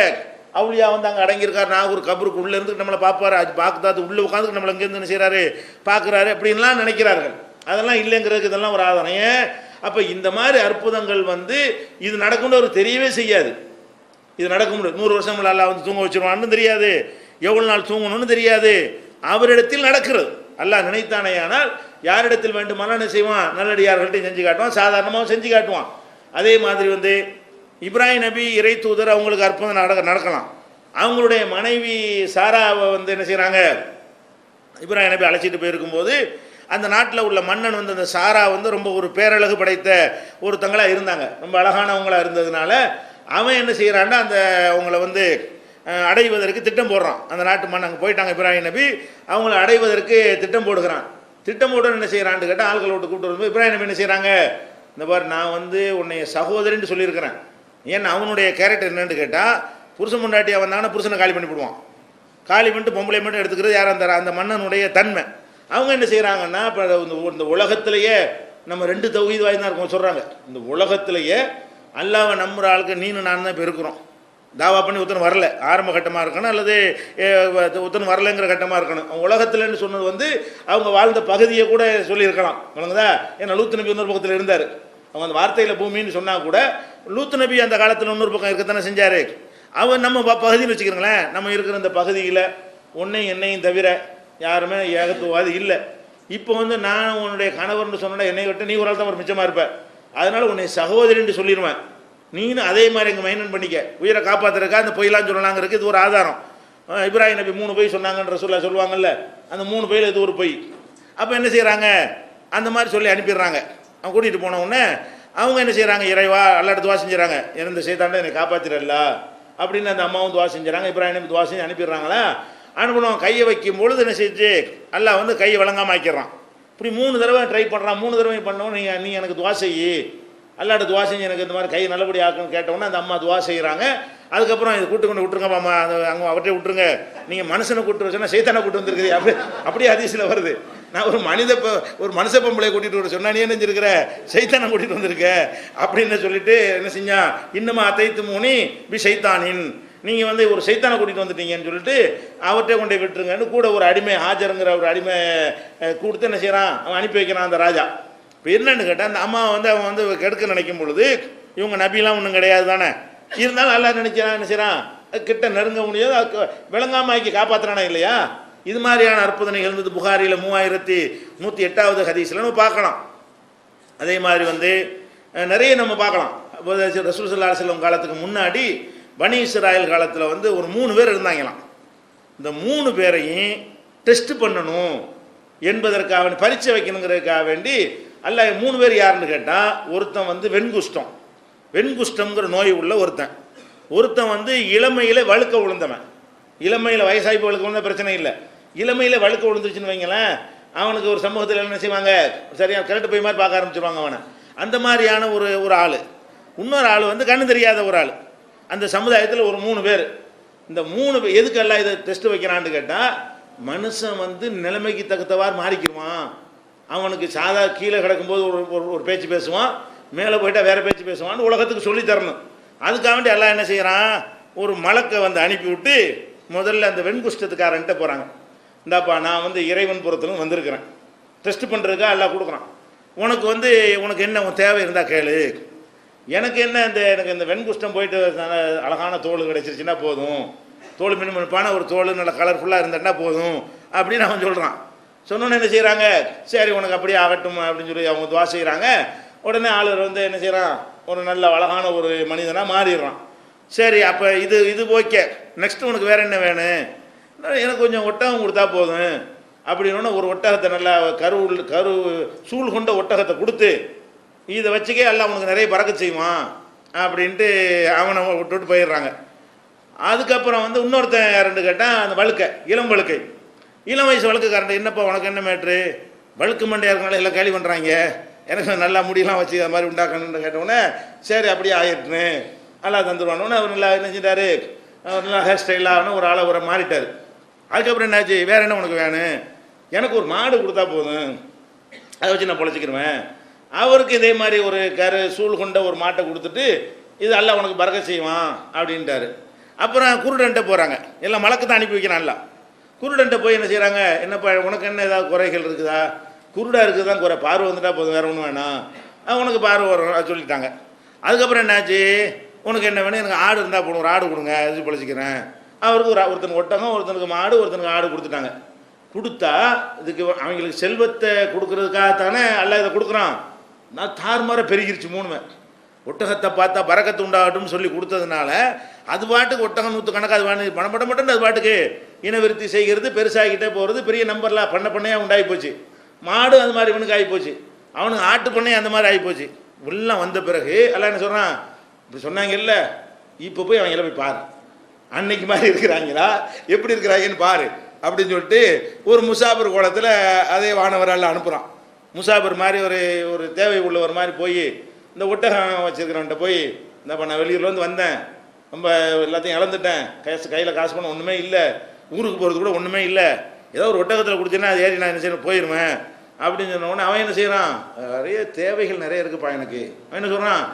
அவுளியா அங்கே அடங்கியிருக்காரு, நாகூர் கபருக்கு உள்ளே இருந்து நம்மளை பார்ப்பாரு, அது பார்க்குறது உள்ளே உட்காந்துக்கு நம்மளை இங்கேருந்து என்ன செய்கிறாரு பார்க்குறாரு அப்படின்லாம் நினைக்கிறார்கள். அதெல்லாம் இல்லைங்கிறதுக்கு இதெல்லாம் ஒரு ஆதாரம். ஏன், அப்போ இந்த மாதிரி அற்புதங்கள் இது நடக்கும்னு அவருக்கு தெரியவே செய்யாது. இது நடக்க முடியும், 100 வருஷம் அல்லாஹ் தூங்க வச்சிருவான்னு தெரியாது, எவ்வளோ நாள் தூங்கணும்னு தெரியாது. அவரிடத்தில் நடக்கிறது. அல்லாஹ் நினைத்தானே ஆனால் யாரிடத்தில் வேண்டுமானால் என்ன செய்வான், நல்லடியார்கள்ட்டையும் செஞ்சு காட்டுவான், சாதாரணமாகவும் செஞ்சு காட்டுவான். அதே மாதிரி இப்ராஹிம் நபி இறை தூதர், அவங்களுக்கு அற்புதம் நடக்கலாம். அவங்களுடைய மனைவி சாராவை என்ன செய்கிறாங்க, இப்ராஹிம் நபி அழைச்சிட்டு போயிருக்கும்போது அந்த நாட்டில் உள்ள மன்னன் அந்த சாரா ரொம்ப ஒரு பேரழகு படைத்த ஒருத்தங்களாக இருந்தாங்க, ரொம்ப அழகானவங்களாக இருந்ததுனால அவன் என்ன செய்கிறான்னா அந்த அவங்கள அடைவதற்கு திட்டம் போடுறான். அந்த நாட்டு மண் அங்கே போயிட்டாங்க இப்ராஹிம் நபி, அவங்கள அடைவதற்கு திட்டம் போடுகிறான். திட்டம் போட என்ன செய்கிறான்னு கேட்டால் ஆள்களை விட்டு கூப்பிட்டு வரும்போது இப்ராஹிம் நபி என்ன செய்கிறாங்க, இந்த பாரு நான் உன்னைய சகோதரின்னு சொல்லியிருக்கிறேன். ஏன்னா அவனுடைய கேரக்டர் என்னன்னு கேட்டால், புருஷன் முண்டாட்டியாக வந்தாங்கன்னா புருஷனை காலி பண்ணிவிடுவான், காலி பண்ணிட்டு பொம்பளை மட்டும் எடுத்துக்கிறது யாரும் அந்த மன்னனுடைய தன்மை. அவங்க என்ன செய்கிறாங்கன்னா, இப்போ இந்த உலகத்திலேயே நம்ம 2 தௌஹீத் வாய்ந்தான் இருக்கோம் சொல்கிறாங்க. இந்த உலகத்திலேயே அல்லாவை நம்புகிற ஆளுக்கு நீனு நான் தான் இப்போ இருக்கிறோம். தாவா பண்ணி ஒருத்தன் வரல, ஆரம்ப கட்டமாக இருக்கணும் அல்லது ஒருத்தன் வரலைங்கிற கட்டமாக இருக்கணும். உலகத்தில்னு சொன்னது வந்து அவங்க வாழ்ந்த பகுதியை கூட சொல்லியிருக்கலாம், வழங்குதா? ஏன்னா லூத் நபி இன்னொரு பக்கத்தில் இருந்தார். அவங்க அந்த வார்த்தையில் பூமின்னு சொன்னால் கூட லூத் நபி அந்த காலத்தில் இன்னொரு பக்கம் இருக்கத்தானே செஞ்சார். அவன் நம்ம பகுதின்னு வச்சுக்கிறோங்களேன், நம்ம இருக்கிற இந்த பகுதியில் உன்னையும் என்னையும் தவிர யாருமே ஏகத்துவாது இல்லை. இப்போ வந்து நான் உன்னுடைய கணவர்னு சொன்னா என்னை விட்டு நீ ஒரு ஆள் தான் ஒரு மிச்சமாக இருப்ப, அதனால் உன்னை சகோதரின்னு சொல்லிடுவேன். நீனும் அதே மாதிரி எங்கள் மெயின்டைன் பண்ணிக்க, உயிரை காப்பாற்றுறக்கா அந்த பொய்லாம் சொல்லலாங்கிறதுக்கு இது ஒரு ஆதாரம். இப்ராஹிம் நபி 3 பொய் சொன்னாங்கன்ற சொல்லுவாங்கல்ல, அந்த 3 பொய்யில் இது ஒரு பொய். அப்போ என்ன செய்கிறாங்க, அந்த மாதிரி சொல்லி அனுப்பிடுறாங்க. அவன் கூட்டிகிட்டு போன உடனே அவங்க என்ன செய்கிறாங்க, இறைவா அல்லாட்ட துவா செஞ்சுறாங்க, இறந்த செய்தாண்ட என்னை காப்பாற்றிடல அப்படின்னு அந்த அம்மாவும் துவா செஞ்சுறாங்க. இப்ராஹிம் நபி துவா செஞ்சு அனுப்பிடுறாங்களா. அனுப்பணும் கையை வைக்கும் பொழுது என்ன செஞ்சு அல்லாஹ் வந்து கையை வழங்காமல் ஆக்கிடுறான். இப்படி 3 தடவை ட்ரை பண்ணுறான். 3 தடவை பண்ணவும் நீ எனக்கு துவா செய்யி, அல்லாட்ட துவா செஞ்சு எனக்கு இந்த மாதிரி கை நல்லபடி ஆக்குன்னு கேட்டவுடனே அந்த அம்மா துவா செய்கிறாங்க. அதுக்கப்புறம் இது கூட்டு கொண்டு விட்டுருங்கம்மா, அங்கே அவர்கிட்ட விட்டுருங்க, நீங்கள் மனுஷனை கூட்டு வச்சோன்னா சைத்தானை கூட்டு வந்துருக்குது அப்படியே ஹதீஸில் வருது. நான் ஒரு மனுஷ பொம்பளையை கூட்டிகிட்டு வர சொன்னா நீ என்ன செஞ்சிருக்கிற, சைத்தானை கூட்டிகிட்டு வந்திருக்க அப்படின்னு சொல்லிட்டு என்ன செஞ்சா, இன்னுமா அத்தைத்து மூனி பி சைத்தானின், நீங்கள் வந்து ஒரு சைத்தானை கூட்டிகிட்டு வந்துட்டீங்கன்னு சொல்லிட்டு அவர்கிட்ட கொண்டு போய் விட்டுருங்கன்னு கூட ஒரு அடிமை ஆஜருங்கிற ஒரு அடிமை கொடுத்து என்ன செய்கிறான், அவன் அனுப்பி வைக்கிறான் அந்த ராஜா. இப்போ என்னன்னு கேட்டால் அந்த அம்மா வந்து அவன் வந்து கெடுக்க நினைக்கும் பொழுது இவங்க நபிலாம் ஒன்றும் கிடையாது தானே, இருந்தாலும் நல்லா நினைக்கிறான், என்ன செய்கிறான், கிட்ட நெருங்க முடியாது, விளங்காம ஆக்கி காப்பாற்றுறானா இல்லையா. இது மாதிரியான அற்புதம் நிகழ்ந்தது புகாரியில் 3108வது ஹதீஸில் நம்ம பார்க்கலாம். அதே மாதிரி வந்து நிறைய நம்ம பார்க்கலாம். ரசூல் ஸல்லல்லாஹு அலைஹி வஸல்லம் காலத்துக்கு முன்னாடி பனி இஸ்ராயல் காலத்தில் வந்து ஒரு 3 பேர் இருந்தாங்களாம். இந்த 3 பேரையும் டெஸ்ட் பண்ணணும் என்பதற்காக பரீட்சை வைக்கணுங்கிறதுக்காக வேண்டி அல்லாஹ் 3 பேர் யாருன்னு கேட்டால், ஒருத்தன் வந்து வெண்குஷ்டம்ங்கிற நோய் உள்ள ஒருத்தன் வந்து இளமையில் வழுக்க விழுந்தவன். இளமையில் வயசாகி வழுக்க விழுந்த பிரச்சனை இல்லை, இளமையில் வழுக்க விழுந்துருச்சுன்னு வைங்களேன், அவனுக்கு ஒரு சமூகத்தில் என்ன செய்வாங்க, சரியாக கரெக்டு போய் மாதிரி பார்க்க ஆரம்பிச்சிருவாங்க அவனை. அந்த மாதிரியான ஒரு ஆள். இன்னொரு ஆள் வந்து கண்ணு தெரியாத ஒரு ஆள். அந்த சமுதாயத்தில் ஒரு 3 பேர். இந்த 3 பேர் எதுக்கெல்லாம் இதை டெஸ்ட் வைக்கிறான்னு கேட்டால், மனுஷன் வந்து நிலைமைக்கு தகுந்தவாறு மாறிக்குவான். அவனுக்கு சாதா கீழே கிடக்கும்போது ஒரு பேச்சு பேசுவான், மேலே போயிட்டால் வேறு பேச்சு பேசுவான்னு உலகத்துக்கு சொல்லி தரணும். அதுக்காக வேண்டி எல்லாம் என்ன செய்கிறான், ஒரு மலக்கை வந்து அனுப்பிவிட்டு முதல்ல அந்த வெண்குஷ்டத்துக்காரன்ட்ட போகிறாங்க. இந்தாப்பா நான் வந்து இறைவன் புறத்துலும் வந்திருக்கிறேன், டெஸ்ட் பண்ணுறதுக்காக எல்லாம் கொடுக்குறான். உனக்கு என்ன உன் தேவை இருந்தால் கேளு, எனக்கு இந்த வெண்குஷ்டம் போயிட்டு அழகான தோல் கிடைச்சிருச்சுன்னா போதும், தோல் மினுமினுப்பான ஒரு தோல் நல்ல கலர்ஃபுல்லாக இருந்தேன்னா போதும் அப்படின்னு அவன் சொல்கிறான். சொன்னோன்னு என்ன செய்கிறாங்க, சரி உனக்கு அப்படியே ஆகட்டும் அப்படின்னு சொல்லி அவங்க துவா செய்கிறாங்க. உடனே ஆளுநர் வந்து என்ன செய்கிறான், ஒரு நல்ல அழகான ஒரு மனிதனாக மாறிடுறான். சரி அப்போ இது ஓகே, நெக்ஸ்ட்டு உனக்கு வேறு என்ன வேணும், எனக்கு கொஞ்சம் ஒட்டகம் கொடுத்தா போதும் அப்படின்னு ஒரு ஒட்டகத்தை நல்லா கரு சூழ் கொண்ட ஒட்டகத்தை கொடுத்து இதை வச்சுக்கே எல்லாம் உனக்கு நிறைய பறக்க செய்வான் அப்படின்ட்டு அவனை விட்டுவிட்டு போயிடுறாங்க. அதுக்கப்புறம் வந்து இன்னொருத்தன் யாருன்னு கேட்டால், அந்த இளம் வயசு வழுக்குக்காரன், என்னப்பா உனக்கு என்ன மேட்ரு, வழுக்கு மண்டையாக இருக்கனால எல்லாம் கேள்வி பண்ணுறாங்க, எனக்கு நல்லா முடியெல்லாம் வச்சு அது மாதிரி உண்டாக்கணுன்னு கேட்டவுடனே சரி அப்படியே ஆயிட்டுன்னு நல்லா தந்துடுவானோன்னு அவர் நல்லா என்ன செஞ்சார், நல்லா ஹேர் ஸ்டைலாக ஒரு ஆளை மாறிட்டார். அதுக்கப்புறம் என்னாச்சு, வேறு என்ன உனக்கு வேணும், எனக்கு ஒரு மாடு கொடுத்தா போதும், அதை வச்சு நான் பொழைச்சிக்கிடுவேன். அவருக்கு இதே மாதிரி ஒரு சூழ் கொண்ட ஒரு மாட்டை கொடுத்துட்டு இது எல்லாம் உனக்கு பறக்க செய்வான் அப்படின்ட்டாரு. அப்புறம் குருடன்ட்ட போகிறாங்க, எல்லாம் மலக்கு தான் அனுப்பி வைக்கிறான்ல. குருடன்ட்ட போய் என்ன செய்கிறாங்க, என்னப்பா உனக்கு என்ன ஏதாவது குறைகள் இருக்குதா, குருடாக இருக்குது தான் குறை, பார்வை வந்துட்டா போதும் வேறு ஒன்றும் வேணாம், உனக்கு பார்வை வரும் சொல்லிட்டாங்க. அதுக்கப்புறம் என்னாச்சு, உனக்கு என்ன வேணும், எனக்கு ஆடு இருந்தால் போகணும், ஒரு ஆடு கொடுங்க அது பொழைச்சிக்கிறேன். அவருக்கு ஒருத்தனுக்கு ஒட்டகம், ஒருத்தனுக்கு மாடு, ஒருத்தனுக்கு ஆடு கொடுத்துட்டாங்க. கொடுத்தா இதுக்கு அவங்களுக்கு செல்வத்தை கொடுக்கறதுக்காகத்தானே எல்லாம் இதை கொடுக்குறான். நான் தாறுமாற பெருகிருச்சு 3மே. ஒட்டகத்தை பார்த்தா பறக்கத்து உண்டாகட்டும்னு சொல்லி கொடுத்ததுனால அது பாட்டுக்கு ஒட்டகம் 100 கணக்காக அது வாங்கி பணப்பட்ட அது பாட்டுக்கு இனவிருத்தி செய்கிறது, பெருசாகிக்கிட்டே போகிறது, பெரிய நம்பர்லாம் பண்ணையாக உண்டாகி போச்சு. மாடு அது மாதிரி இவனுக்கு ஆகி போச்சு, அவனுக்கு ஆட்டு பண்ணை அந்த மாதிரி ஆகி போச்சு. உள்ளம் வந்த பிறகு எல்லாம் என்ன சொல்கிறான், இப்படி சொன்னாங்க இல்லை, இப்போ போய் அவங்கள போய் பாரு, அன்னைக்கு மாதிரி இருக்கிறாங்களா எப்படி இருக்கிறாங்கன்னு பாரு அப்படின்னு சொல்லிட்டு ஒரு முசாபர் கோலத்தில் அதே வானவரால் அனுப்புகிறான். முசாபர் மாதிரி ஒரு தேவை உள்ளவர் மாதிரி போய் இந்த ஒட்டகம் வச்சுருக்கிறவன்ட்ட போய், இந்தப்பா நான் வெளியூர்லேருந்து வந்தேன், ரொம்ப எல்லாத்தையும் இழந்துட்டேன், கையில் காசு பண்ண ஒன்றுமே இல்லை, ஊருக்கு போகிறது கூட ஒன்றுமே இல்லை, ஏதோ ஒரு ஒட்டகத்தில் கொடுத்தீங்கன்னா அது ஏறி நான் என்ன செய்யணும் போயிடுவேன் அப்படின்னு சொன்ன உடனே அவன் என்ன செய்கிறான், நிறைய தேவைகள் நிறைய இருக்குப்பா எனக்கு. அவன் என்ன சொல்கிறான்,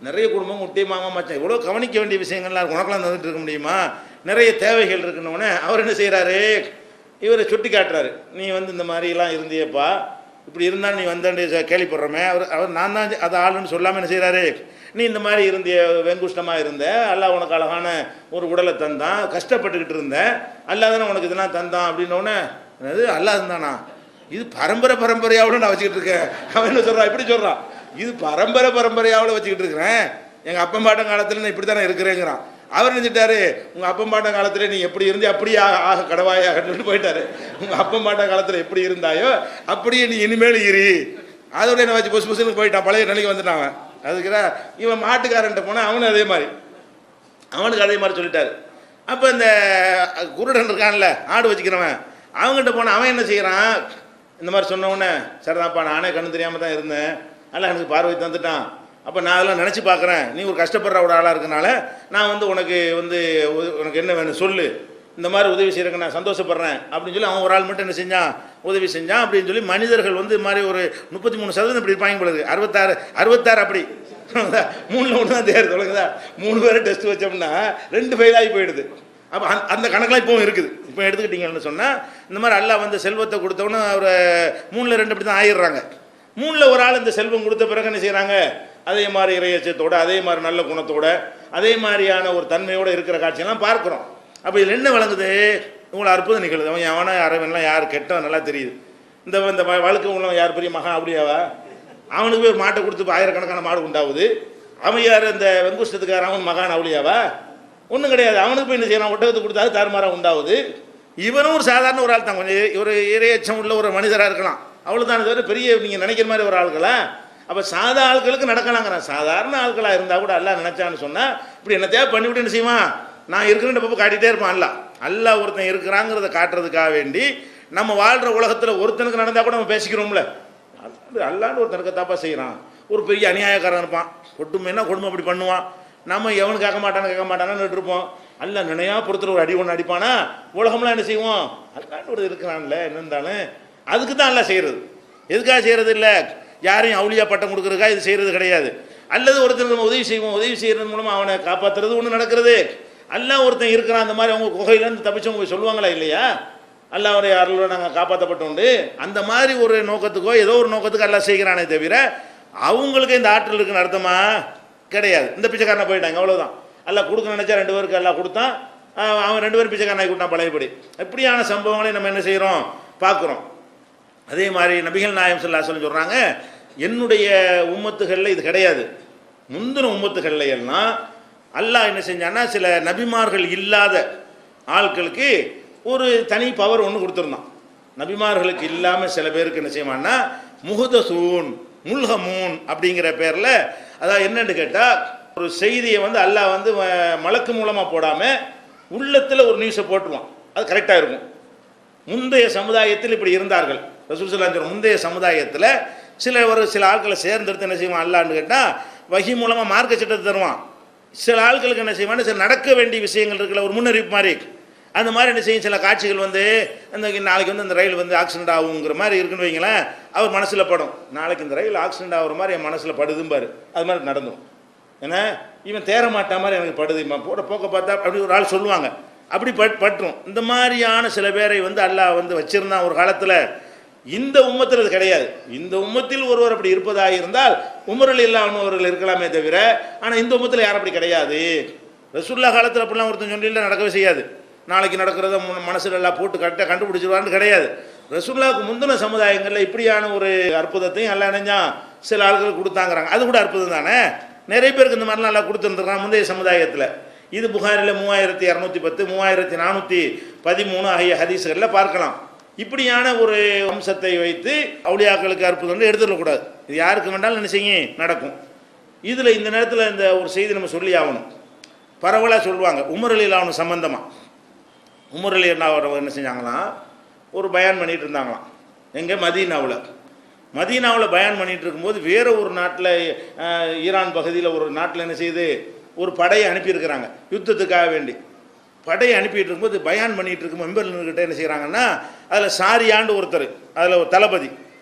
நிறைய குடும்பம் முட்டி மாமா மச்சான் இவ்வளோ கவனிக்க வேண்டிய விஷயங்கள்லாம் உனக்கெல்லாம் தந்துட்டு இருக்க முடியுமா, நிறைய தேவைகள் இருக்குன்னொடனே அவர் என்ன செய்கிறாரு, இவரை சுட்டி காட்டுறாரு. நீ வந்து இந்த மாதிரிலாம் இருந்தியப்பா, இப்படி இருந்தால் நீ வந்தேன்னு கேள்விப்படுறோமே. அவர் நான் தான் அது ஆளுன்னு சொல்லாமல் என்ன செய்கிறாரு, நீ இந்த மாதிரி இருந்திய, வெங்குஷ்டமாக இருந்த, அல்லாஹ் உனக்கு அழகான ஒரு உடலை தந்தான், கஷ்டப்பட்டுக்கிட்டு இருந்த, அல்லாஹ் தானே உனக்கு இதெல்லாம் தந்தான் அப்படின்னோடனே, அது அல்லாஹ் இருந்தானா, இது பரம்பரையாவோட நான் வச்சுக்கிட்டு இருக்கேன். அவன் என்ன சொல்கிறான், இப்படி சொல்கிறான், இது பரம்பரையாவோட வச்சுக்கிட்டு இருக்கிறேன், எங்கள் அப்பம்பாட்டம் காலத்தில் நான் இப்படி தானே இருக்கிறேங்கிறான். அவர் நினைச்சிட்டாரு, உங்கள் அப்பம்பாட்ட காலத்தில் நீ எப்படி இருந்து அப்படியே ஆக கடவாயாகன்னு போயிட்டாரு. உங்கள் அப்பம்பாட்ட காலத்தில் எப்படி இருந்தாயோ அப்படியே நீ இனிமேல் இரு. அதோட என்ன வச்சு புதுசுன்னு போயிட்டான், பழைய நிலைக்கு வந்துட்டான். அதுக்குறா இவன் மாட்டுக்காரன்ட்ட போனால் அவனுக்கு அதே மாதிரி சொல்லிட்டாரு. அப்போ இந்த குருடன் இருக்கான்ல, ஆடு வச்சுக்கிறவன், அவங்ககிட்ட போனால் அவன் என்ன செய்கிறான், இந்த மாதிரி சொன்னவுடனே சரிதான்ப்பா நானே கண்ணு தெரியாமல் தான் இருந்தேன், அல்ல எனக்கு பார்வை தந்துட்டான், அப்போ நான் அதெல்லாம் நினச்சி பார்க்குறேன், நீ ஒரு கஷ்டப்படுற ஒரு ஆளாக இருக்கனால நான் வந்து உனக்கு என்ன வேணும் சொல்லு, இந்த மாதிரி உதவி செய்கிறக்கு நான் சந்தோஷப்படுறேன் அப்படின்னு சொல்லி அவன் ஒரு ஆள் மட்டும் என்ன செஞ்சான், உதவி செஞ்சான். அப்படின்னு சொல்லி மனிதர்கள் வந்து இது மாதிரி ஒரு 33% இப்படி இருப்பாங்க பொழுது, 66 அப்படி 3ல் 1 தான் தேர்தல் ஒழுங்குதா, 3 பேரை டெஸ்ட் வச்சோம்னா 2 ஃபெயில் ஆகி போயிடுது. அப்போ அந்த கணக்கெலாம் இப்போவும் இருக்குது. இப்போ எடுத்துக்கிட்டீங்கன்னு சொன்னால் இந்த மாதிரி அல்லாஹ் வந்து செல்வத்தை கொடுத்தவொன்னே ஒரு 3ல் 2 இப்படி தான் ஆயிடுறாங்க. 3ல் ஒரு ஆள் இந்த செல்வம் கொடுத்த பிறகு என்ன செய்கிறாங்க, அதே மாதிரி இறையச்சத்தோடு, அதே மாதிரி நல்ல குணத்தோட, அதே மாதிரியான ஒரு தன்மையோடு இருக்கிற காட்சியெல்லாம் பார்க்குறோம். அப்போ இதில் என்ன வழங்குது, இவ்வளோ அற்புதம் நிகழுது. அவன் எவனோ அரவன்லாம் யார் கெட்டவன் நல்லா தெரியுது. இந்த வழக்கு உள்ளவன் யார் பெரிய மகன் அப்படியாவா, அவனுக்கு போய் ஒரு மாட்டை கொடுத்து ஆயிரக்கணக்கான மாடு உண்டாகுது. அவன் யார் இந்த வெங்குஷ்டத்துக்கார, அவன் மகான் அவளியாவா, ஒன்றும் கிடையாது. அவனுக்கு போய் என்ன செய்யறான், ஒட்டகத்தை கொடுத்தாது தாறுமாறாக உண்டாகுது. இவனும் ஒரு சாதாரண ஒரு ஆள் தான், கொஞ்சம் ஒரு இறையச்சம் உள்ள ஒரு மனிதராக இருக்கலாம், அவ்வளோதான். தவிர பெரிய நீங்கள் நினைக்கிற மாதிரி ஒரு ஆள்களா. அப்போ சாதா ஆட்களுக்கு நடக்கலாங்கிறான். சாதாரண ஆட்களாக இருந்தால் கூட அல்லாஹ் நினைச்சான்னு சொன்னால் இப்படி என்ன தேவை பண்ணிவிட்டு என்ன செய்வான், நான் இருக்கிறேன் பப்போ காட்டிகிட்டே இருப்பான். அல்லாஹ் ஒருத்தன் இருக்கிறாங்கிறத காட்டுறதுக்காக வேண்டி நம்ம வாழ்கிற உலகத்தில் ஒருத்தனுக்கு நடந்தால் கூட நம்ம பேசிக்கிறோம்ல, அல்லான்னு ஒருத்தனுக்கு தப்பாக செய்கிறான், ஒரு பெரிய அநியாயக்காரன் இருப்பான், ஒட்டுமைன்னா கொடுமை அப்படி பண்ணுவான், நம்ம எவனு கேட்க மாட்டான்னு இருப்போம். அல்லாஹ் நினையா பொறுத்தர் ஒரு அடி ஒன்று அடிப்பானா, உலகம்லாம் என்ன செய்வோம், அல்லான்னு ஒரு இருக்கிறான்ல என்ன இருந்தாலும் அதுக்கு தான் அல்லாஹ் செய்கிறது. எதுக்காக செய்கிறது இல்லை, யாரையும் அவுளியா பட்டம் கொடுக்குறதுக்காக இது செய்கிறது கிடையாது. அல்லது ஒருத்தர் நம்ம உதவி செய்வோம், உதவி செய்கிறது மூலமாக அவனை காப்பாற்றுறது ஒன்று நடக்கிறது. அல்லாஹ் ஒருத்தன் இருக்கிறான், அந்த மாதிரி அவங்க குகையிலேருந்து தப்பிச்சவங்க போய் சொல்லுவாங்களா இல்லையா, அல்லாஹ்வுடைய அருளோட நாங்கள் காப்பாற்றப்பட்டோண்டு, அந்த மாதிரி ஒரு நோக்கத்துக்கோ ஏதோ ஒரு நோக்கத்துக்கு அல்லாஹ் செய்கிறானே தவிர அவங்களுக்கு இந்த ஆற்றல் இருக்குன்னு அர்த்தமா கிடையாது. இந்த பிச்சைக்காரனை போயிட்டாங்க அவ்வளோதான். அல்லாஹ் கொடுக்க நினைச்சா 2 பேருக்கு அல்லாஹ் கொடுத்தான், அவன் 2 பேரும் பிச்சைக்காரனாகி கொடுத்தான் பழையபடி. இப்படியான சம்பவங்களை நம்ம என்ன செய்கிறோம், பார்க்குறோம். அதே மாதிரி நபிகள் நாயகம் ஸல்லல்லாஹு அலைஹி வஸல்லம் சொல்கிறாங்க, என்னுடைய உம்மத்துகளில் இது கிடையாது, முந்தின உம்மத்துகளில் எல்லாம் அல்லாஹ் என்ன செஞ்சான்னா சில நபிமார்கள் இல்லாத ஆட்களுக்கு ஒரு தனி பவர் ஒன்று கொடுத்துருந்தான். நபிமார்களுக்கு இல்லாமல் சில பேருக்கு என்ன செய்வான்னா முஹதசூன் முல்ஹமூன் அப்படிங்கிற பேரில், அதாவது என்னன்னு கேட்டால் ஒரு செய்தியை வந்து அல்லாஹ் வந்து மலக்கு மூலமாக போடாமல் உள்ளத்தில் ஒரு நியூஸை போட்டுருவான், அது கரெக்டாக இருக்கும். முந்தைய சமுதாயத்தில் இப்படி இருந்தார்கள். ரசூல் ஸல்லல்லாஹு அலைஹி வஸல்லம் முந்தைய சமுதாயத்தில் சில ஆட்களை சேர்ந்தெடுத்து என்ன செய்வான் அல்லான்னு கேட்டால் வஹி மூலமாக மார்க்க சட்டத்தை தருவான். சில ஆட்களுக்கு என்ன செய்வான்னு சில நடக்க வேண்டிய விஷயங்கள் இருக்குல்ல, ஒரு முன்னறிவிப்பு மாதிரி, அந்த மாதிரி என்ன செய்யும் சில காட்சிகள் வந்து அந்த நாளைக்கு வந்து இந்த ரயில் வந்து ஆக்சிடென்ட் ஆகுங்கிற மாதிரி இருக்குன்னு வைங்களேன், அவர் மனசில் படும், நாளைக்கு இந்த ரயில் ஆக்சிடென்ட் ஆகிற மாதிரி என் மனசில் படுதும்பாரு, அது மாதிரி நடந்தும். ஏன்னா இவன் தேர மாட்டா மாதிரி எனக்கு படுது, இவன் போக்க பார்த்தா அப்படி ஒரு ஆள் சொல்லுவாங்க, அப்படி பற்றும். இந்த மாதிரியான சில பேரை வந்து அல்லாஹ் வந்து வச்சிருந்தான் ஒரு காலத்தில். இந்த உம்மத்தில் அது கிடையாது. இந்த உம்மத்தில் ஒருவர் அப்படி இருப்பதாக இருந்தால் உமரில் இல்லாதவர்கள் இருக்கலாமே தவிர, ஆனால் இந்த உம்மத்தில் யாரும் அப்படி கிடையாது. ரசூலுல்லாஹ் காலத்தில் அப்படிலாம் ஒருத்தன் சொல்லியில் நடக்கவே செய்யாது. நாளைக்கு நடக்கிறத மனசில் எல்லாம் போட்டு கண்டுபிடிச்சிருவான்னு கிடையாது. ரசூலுல்லாஹ்வுக்கு முந்தின சமுதாயங்களில் இப்படியான ஒரு அற்புதத்தையும் எல்லாம் நினைஞ்சான் சில ஆட்கள் கொடுத்தாங்கிறாங்க. அது கூட அற்புதம் தானே, நிறைய பேருக்கு இந்த மாதிரிலாம் எல்லாம் கொடுத்துருந்துருக்கான் முந்தைய சமுதாயத்தில். இது புகாரில் 3210 3413 ஆகிய ஹதீஸ்களில் பார்க்கலாம். இப்படியான ஒரு அம்சத்தை வைத்து அவுலியாக்களுக்கு அற்புதம் எடுத்துடக்கூடாது. இது யாருக்கு வேண்டாலும் என்ன செய்யும் நடக்கும். இதில் இந்த நேரத்தில் இந்த ஒரு செய்தி நம்ம சொல்லி ஆகணும். பரவலாக சொல்லுவாங்க உமர் ரலியல்லாஹு சம்பந்தமாக. உமர் ரலியல்லாஹு என்ன செஞ்சாங்களாம், ஒரு பயான் பண்ணிகிட்டு இருந்தாங்களாம். எங்கே, மதீனாவில் பயான் பண்ணிகிட்டு இருக்கும்போது வேறு ஒரு நாட்டில், ஈரான் பகுதியில் ஒரு நாட்டில் என்ன செய்யுது, ஒரு படையை அனுப்பியிருக்கிறாங்க யுத்தத்துக்காக வேண்டி. படையை அனுப்பிட்டு இருக்கும்போது பயான் பண்ணிகிட்டு இருக்கும் மெம்பர்கிட்ட என்ன செய்கிறாங்கன்னா, அதில் சாரியாண்டு ஒருத்தர், அதில் ஒரு தளபதி,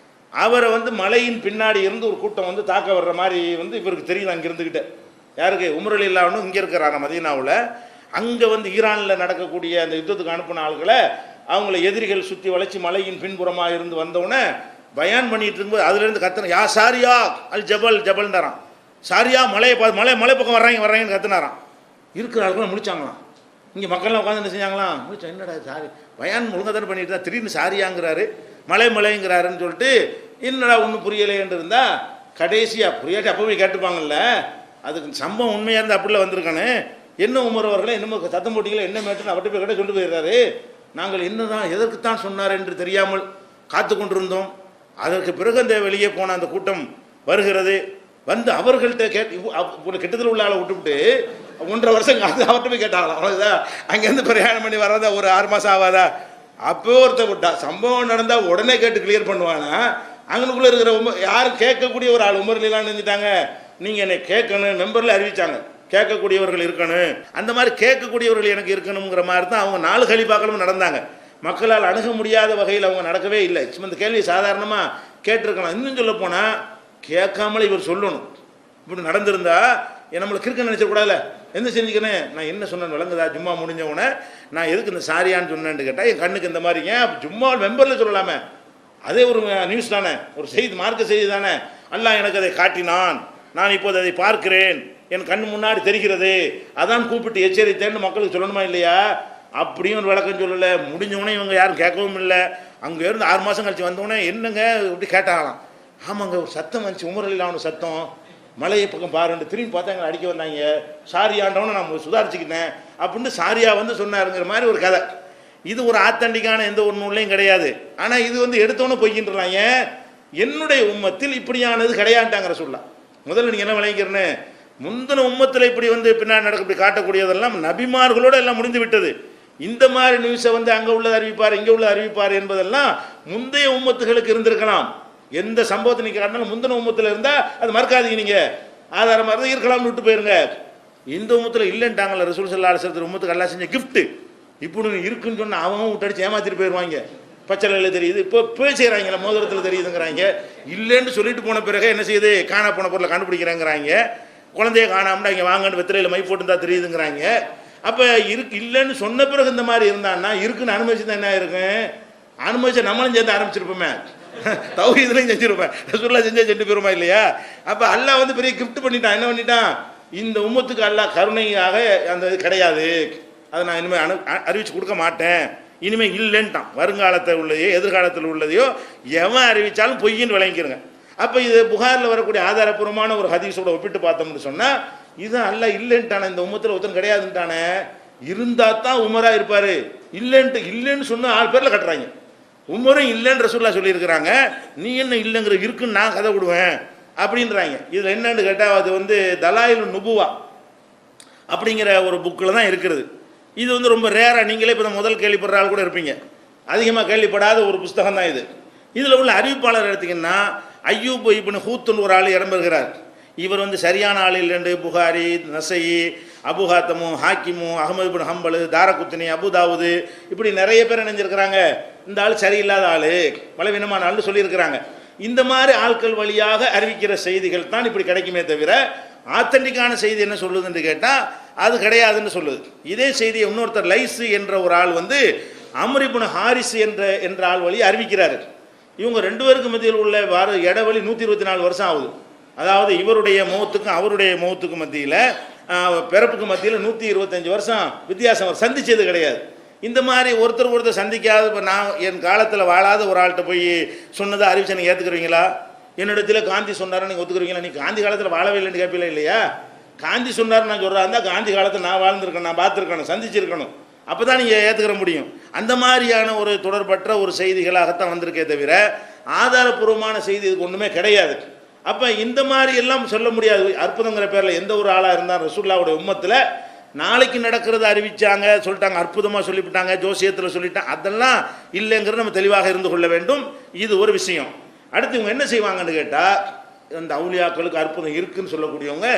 அவரை வந்து மலையின் பின்னாடி இருந்து ஒரு கூட்டம் வந்து தாக்க வர்ற மாதிரி வந்து இவருக்கு தெரியுது. அங்கே இருந்துக்கிட்ட யாருக்கு? உமர் ரலியல்லாஹு அன்ஹு இங்கே இருக்கிறாங்க மதீனாவில். அங்கே வந்து ஈரானில் நடக்கக்கூடிய அந்த யுத்தத்துக்கு அனுப்பின ஆள்களை அவங்கள எதிரிகள் சுற்றி வளைச்சி மலையின் பின்புறமாக இருந்து வந்தவுடனே பயான் பண்ணிட்டு இருக்கும்போது அதுலேருந்து கத்துன, யா சாரியா அல் ஜபல் ஜபல்ன்றான். சாரியா மலையை மலை பக்கம் வர்றாங்கன்னு கத்துனாராம். இருக்கிற ஆளுக்கெல்லாம் முடிச்சாங்களாம். இங்கே மக்கள்லாம் உட்காந்து என்ன செஞ்சாங்களாம், முடிச்சா என்னடா சாரி பயான் ஒழுங்காக தானே பண்ணிட்டு தான் திடீர்னு சாரியாங்கிறாரு மலைங்கிறாருன்னு சொல்லிட்டு என்னடா ஒன்றும் புரியலைன்னு இருந்தால் கடைசியாக புரியாட்டி அப்போ போய் கேட்டுப்பாங்கல்ல, அதுக்கு சம்பவம் உண்மையாக இருந்து அப்படிலாம் வந்திருக்கானு. என்ன உமர் அவர்களே என்னமோ சத்தம் போட்டிங்களா என்ன மேட்டுன்னு அவர்கிட்ட போய் சொல்லிட்டு போயிடுறாரு. நாங்கள் என்னதான் எதற்குத்தான் சொன்னார் என்று தெரியாமல் காத்து கொண்டிருந்தோம். அதற்கு பிறகு அந்த வெளியே போன அந்த கூட்டம் வருகிறது. வந்து அவர்கள்ட்ட கிட்டத்தில் உள்ள ஆளை விட்டுவிட்டு 1.5 வருஷம் அவர்கிட்ட போய் கேட்டாங்களாம். அவ்வளோதான். அங்கேருந்து பிரயாணம் பண்ணி வர்றதா ஒரு 6 மாதம் ஆகாதா? அப்போ ஒருத்தர் விட்டா சம்பவம் நடந்தால் உடனே கேட்டு கிளியர் பண்ணுவானா? அங்கனுக்குள்ளே இருக்கிற யாரும் கேட்கக்கூடிய ஒரு ஆள் உமர் ரலியல்லாஹு நினைஞ்சிட்டாங்க. நீங்கள் என்னை கேட்கணும் மெம்பரில் அறிவிச்சாங்க, கேட்கக்கூடியவர்கள் இருக்கணும். அந்த மாதிரி கேட்கக்கூடியவர்கள் எனக்கு இருக்கணுங்கிற மாதிரி தான் அவங்க 4 கலீஃபாக்களும் நடந்தாங்க. மக்களால் அணுக முடியாத வகையில் அவங்க நடக்கவே இல்லை. சும்மா இந்த கேள்வி சாதாரணமாக கேட்டிருக்கலாம். இன்னும் சொல்ல போனால் கேட்காமலே இவர் சொல்லணும். இப்படி நடந்திருந்தா நம்மளுக்கு இருக்க நினச்சக்கூடாதுல. எந்த செஞ்சுக்கணும், நான் என்ன சொன்னேன்னு விளங்குதா? ஜும்மா முடிஞ்சவொடனே நான் எதுக்கு இந்த சாரியான்னு சொன்னேன்னு கேட்டால் என் கண்ணுக்கு இந்த மாதிரி ஏன் ஜும்மா மெம்பரில் சொல்லலாமே, அதே ஒரு நியூஸ் தானே, ஒரு செய்தி, மார்க்க செய்தி தானே. அல்லாஹ் எனக்கு அதை காட்டினான், நான் இப்போது அதை பார்க்கிறேன், என் கண் முன்னாடி தெரிகிறது, அதான் கூப்பிட்டு எச்சரித்தேன்னு மக்களுக்கு சொல்லணுமா இல்லையா? அப்படியும் ஒரு விளக்கம் சொல்லலை. முடிஞ்சவொடனே இவங்க யாரும் கேட்கவும் இல்லை. அங்கே இருந்து 6 மாதம் கழிச்சு வந்தோடனே என்னங்க இப்படி கேட்டாங்களாம். ஆமாங்க ஒரு சத்தம் வந்துச்சு, உமர் ரலியல்லாஹு அன்ஹு சத்தம், மலையை பக்கம் பாருன்னு. திரும்பி பார்த்தா எங்களை அடிக்க வந்தாங்க, சாரியாண்டவனை நான் சுதாரிச்சுக்கிட்டேன் அப்படின்னு சாரியா வந்து சொன்னாருங்கிற மாதிரி ஒரு கதை. இது ஒரு ஆத்தண்டிக்கான எந்த ஒரு நூல்லையும் கிடையாது. ஆனால் இது வந்து எடுத்தோன்னே போய்கின்றாங்க. என்னுடைய உம்மத்தில் இப்படியானது கிடையாட்டாங்கிற சொல்லலாம். முதல்ல நீங்கள் என்ன விளைக்கிறேன்னு, முந்தின உம்மத்தில் இப்படி வந்து பின்னாடி நடக்க இப்படி காட்டக்கூடியதெல்லாம் நபிமார்களோடு எல்லாம் முடிந்து விட்டது. இந்த மாதிரி நியூஸை வந்து அங்கே உள்ளது அறிவிப்பார் இங்கே உள்ளது அறிவிப்பார் என்பதெல்லாம் முந்தைய உம்மத்துகளுக்கு இருந்திருக்கலாம். எந்த சம்பவத்தை நீங்கள் காட்டினாலும் முந்தின உம்மத்தில் இருந்தால் அது மறக்காதீங்க. நீங்கள் ஆதாரமாக இருந்தால் இருக்கலாம்னு விட்டு போயிருங்க. இந்த உம்மத்தில் இல்லைன்ட்டாங்கல்ல ரசூல் ஸல்லல்லாஹு அலைஹி வஸல்லம் உம்மத்துக்கு அல்லாஹ் செஞ்ச கிஃப்ட்டு இப்படி இருக்குன்னு சொன்னால் அவங்க விட்டடிச்சு ஏமாத்திட்டு போயிடுவாங்க. பச்சளையில் தெரியுது, இப்போ போய் செய்கிறாங்கள மோதிரத்தில் தெரியுதுங்கிறாங்க. இல்லைன்னு சொல்லிட்டு போன பிறகு என்ன செய்யுது, காணா போன பொருளை கண்டுபிடிக்கிறாங்கிறாங்க. குழந்தைய காணாமல் இங்கே வாங்கன்னு வெத்திரையில் மை போட்டு தான் தெரியுதுங்கிறாங்க. அப்போ இல்லைன்னு சொன்ன பிறகு இந்த மாதிரி இருந்தான்னா இருக்குன்னு அனுமதிச்சு தான் என்ன இருக்கும், அனுமதிச்சு நம்மளும் சேர்ந்து ஆரம்பிச்சிருப்போமே, தௌஹீதுலையும் செஞ்சிருப்பேன், ரசூலுல்லாஹ் செஞ்சு போயிருமா இல்லையா? அப்போ அல்லாஹ் வந்து பெரிய கிஃப்ட் பண்ணிட்டான். என்ன பண்ணிட்டான், இந்த உம்மத்துக்கு அல்லாஹ் கருணையாக அந்த இது கிடையாது, அதை நான் இனிமேல் அறிவிச்சு கொடுக்க மாட்டேன், இனிமேல் இல்லைன்ட்டான். வருங்காலத்தில் உள்ளதையோ எதிர்காலத்தில் உள்ளதையோ எவன் அறிவித்தாலும் பொய்யின்னு விளங்கிக்கிறங்க. அப்போ இது புகாரில் வரக்கூடிய ஆதாரப்பூர்வமான ஒரு ஹதீஸோட ஒப்பிட்டு பார்த்தோம்னு சொன்னால் இதுதான் அல்லாஹ் இல்லைன்ட்டானே, இந்த உம்மத்தில் ஒருத்தன் கிடையாதுன்ட்டானே, இருந்தால் தான் உமராக இருப்பார். இல்லைன்னு சொன்னால் 6 பேரில் கட்டுறாங்க. உமரும் இல்லைன்னு ரசூலுல்லாஹ் சொல்லியிருக்கிறாங்க, நீ என்ன இல்லைங்கிற இருக்குன்னு நான் கதை விடுவேன் அப்படின்றாங்க. இதில் என்னன்னு கேட்டால் அது வந்து தலாயிலுன் நுபுவா அப்படிங்கிற ஒரு புக்கில் தான் இருக்கிறது. இது வந்து ரொம்ப ரேராக, நீங்களே இப்போ முதல் கேள்விப்படுற ஆள் கூட இருப்பீங்க, அதிகமாக கேள்விப்படாத ஒரு புஸ்தகம் தான் இது. இதில் உள்ள அறிவிப்பாளர் எடுத்திங்கன்னா ஐயூப் இப்னு ஹூத்துன்னு ஒரு ஆள் இடம்பெறுகிறார். இவர் வந்து சரியான ஆள் இல்லைண்டு புகாரி, நசையி, அபுஹாத்தமு, ஹாக்கிமு, அஹமது இப்னு ஹம்பல், தாரகுத்னி, அபுதாவுது இப்படி நிறைய பேர் நினைஞ்சிருக்கிறாங்க இந்த ஆள் சரியில்லாத ஆள், பலவீனமான ஆள்னு சொல்லியிருக்கிறாங்க. இந்த மாதிரி ஆட்கள் வழியாக அறிவிக்கிற செய்திகள் தான் இப்படி கிடைக்குமே தவிர ஆத்தன்டிக்கான செய்தி என்ன சொல்லுதுன்னு கேட்டால் அது கிடையாதுன்னு சொல்லுது. இதே செய்தியை இன்னொருத்தர் லைஸு என்ற ஒரு ஆள் வந்து அம்ர் இப்னு ஹாரிஸ் என்ற ஆள் வழி அறிவிக்கிறாரு. இவங்க 2 பேருக்கு மத்தியில் உள்ள இடைவெளி 124 வருஷம் ஆகுது. அதாவது இவருடைய மௌத்துக்கும் அவருடைய மௌத்துக்கும் மத்தியில் பிறப்புக்கு மத்தியில் 125 வருஷம் வித்தியாசம் சந்திச்சது கிடையாது. இந்த மாதிரி ஒருத்தர் சந்திக்காத, இப்போ நான் என் காலத்தில் வாழாத ஒரு ஆள்கிட்ட போய் சொன்னதை அறிவிச்சை நீங்கள் ஏற்றுக்குறீங்களா? என்னிடத்தில் காந்தி சொன்னார்னு நீங்கள் ஒத்துக்குறீங்களா? நீ காந்தி காலத்தில் வாழவே இல்லைன்னு கேட்பீங்களா? இல்லையா? காந்தி சொன்னார்னு நான் சொல்கிறா இருந்தால் காந்தி காலத்தில் நான் வாழ்ந்துருக்கேன், நான் பார்த்துருக்கணும், சந்திச்சிருக்கணும், அப்போ தான் நீங்கள் ஏற்றுக்கிற முடியும். அந்த மாதிரியான ஒரு தொடர்பற்ற ஒரு செய்திகளாகத்தான் வந்திருக்கே தவிர ஆதாரப்பூர்வமான செய்தி இதுக்கு ஒன்றுமே கிடையாது. அப்போ இந்த மாதிரி எல்லாம் சொல்ல முடியாது. அற்புதங்கிற பேரில் எந்த ஒரு ஆளாக இருந்தால் ரசூலுல்லாஹ்வுடைய உம்மத்தில் நாளைக்கு நடக்கிறத அறிவிச்சாங்க, சொல்லிட்டாங்க, அற்புதமாக சொல்லிவிட்டாங்க, ஜோசியத்தில் சொல்லிட்டாங்க, அதெல்லாம் இல்லைங்கிறது நம்ம தெளிவாக இருந்து கொள்ள வேண்டும். இது ஒரு விஷயம். அடுத்து இவங்க என்ன செய்வாங்கன்னு கேட்டால், அந்த அவுலியாக்களுக்கு அற்புதம் இருக்குன்னு சொல்லக்கூடியவங்க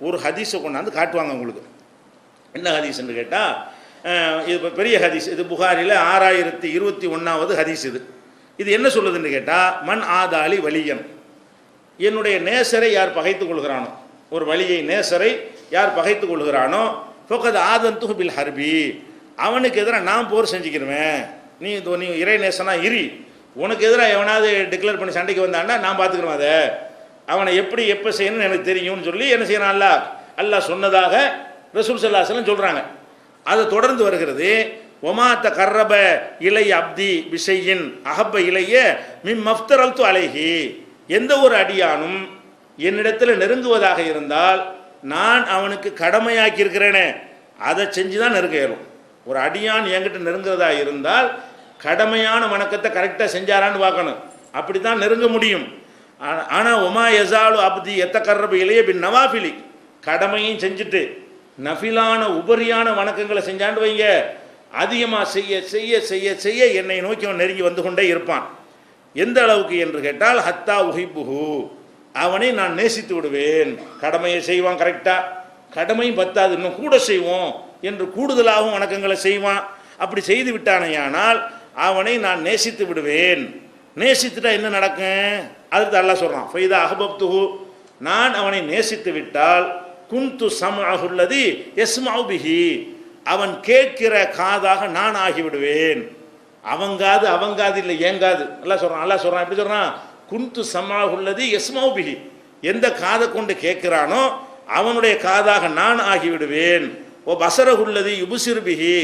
ஒரு ஹதீஸை கொண்டாந்து காட்டுவாங்க உங்களுக்கு. என்ன ஹதீஸ்ன்னு கேட்டால், இது பெரிய ஹதீஸ், இது புகாரில் 6021வது ஹதீஸ். இது என்ன சொல்லுதுன்னு கேட்டால், மன் ஆதாலி வலியன், என்னுடைய நேசரை யார் பகைத்து கொள்கிறானோ, ஒரு வழியை நேசரை யார் பகைத்து கொள்கிறானோ ஃபக்கத் ஆதன்துஹு பில் ஹர்பி, அவனுக்கு எதிராக நான் போர் செஞ்சுக்கிறேன். நீ இறை நேசனா இரி, உனக்கு எதிராக எவனாவது டிக்ளேர் பண்ணி சண்டைக்கு வந்தான்னா நான் பார்த்துக்கிறேன், அதை அவனை எப்படி எப்போ செய்யணும்னு எனக்கு தெரியும்னு சொல்லி என்ன செய்யறான் அல்லாஹ் சொன்னதாக ரசூல் ஸல்லல்லாஹு அலைஹி வஸல்லம் சொல்கிறாங்க. அதை தொடர்ந்து வருகிறது, ஒமாத்த கர்ரப இலை அப்தி பிஷையின் அஹப்ப இலைய மிம் மஃப்தரல்து அலைஹி, எந்த ஒரு அடியானும் என்னிடத்தில் நெருங்குவதாக இருந்தால் நான் அவனுக்கு கடமையாக்கி இருக்கிறேனே அதை செஞ்சு தான் நெருங்க இயலும். ஒரு அடியான் என்கிட்ட நெருங்குறதா இருந்தால் கடமையான வணக்கத்தை கரெக்டாக செஞ்சாரான்னு பார்க்கணும், அப்படி தான் நெருங்க முடியும். ஆனால் ஒமா யசாலு அப்தி எத்த கர்ரப இலைய பின் நவாஃபிலி, கடமையும் செஞ்சுட்டு நஃபிலான உபரியான வணக்கங்களை செஞ்சாண்டு வைங்க, அதிகமாக செய்ய செய்ய செய்ய செய்ய என்னை நோக்கி அவன் நெருங்கி வந்து கொண்டே இருப்பான். எந்த அளவுக்கு என்று கேட்டால் ஹத்தா உஹிப்புஹு, அவனை நான் நேசித்து விடுவேன். கடமையை செய்வான் கரெக்டாக, கடமையும் பத்தாது இன்னும் கூட செய்வோம் என்று கூடுதலாகவும் வணக்கங்களை செய்வான். அப்படி செய்து விட்டானேயானால் அவனை நான் நேசித்து விடுவேன். நேசித்துட்டா என்ன நடக்கும்? அதுக்கு அல்லாஹ் சொல்கிறான், ஃபைதா அஹ்பப்துஹு, நான் அவனை நேசித்து விட்டால் குந்து சம்அஹுல்லதி யஸ்மஉ பிஹி, அவன் கேட்கிற காதாக நான் ஆகிவிடுவேன். அவங்காது இல்லை ஏங்காது. அல்லாஹ் சொல்கிறான் எப்படி சொல்கிறான்? குந்து சம்அஹுல்லதி யஸ்மஉ பிஹி, எந்த காதை கொண்டு கேட்கிறானோ அவனுடைய காதாக நான் ஆகிவிடுவேன். ஓ பசரஹுல்லதி யுபுசிர் பிஹி,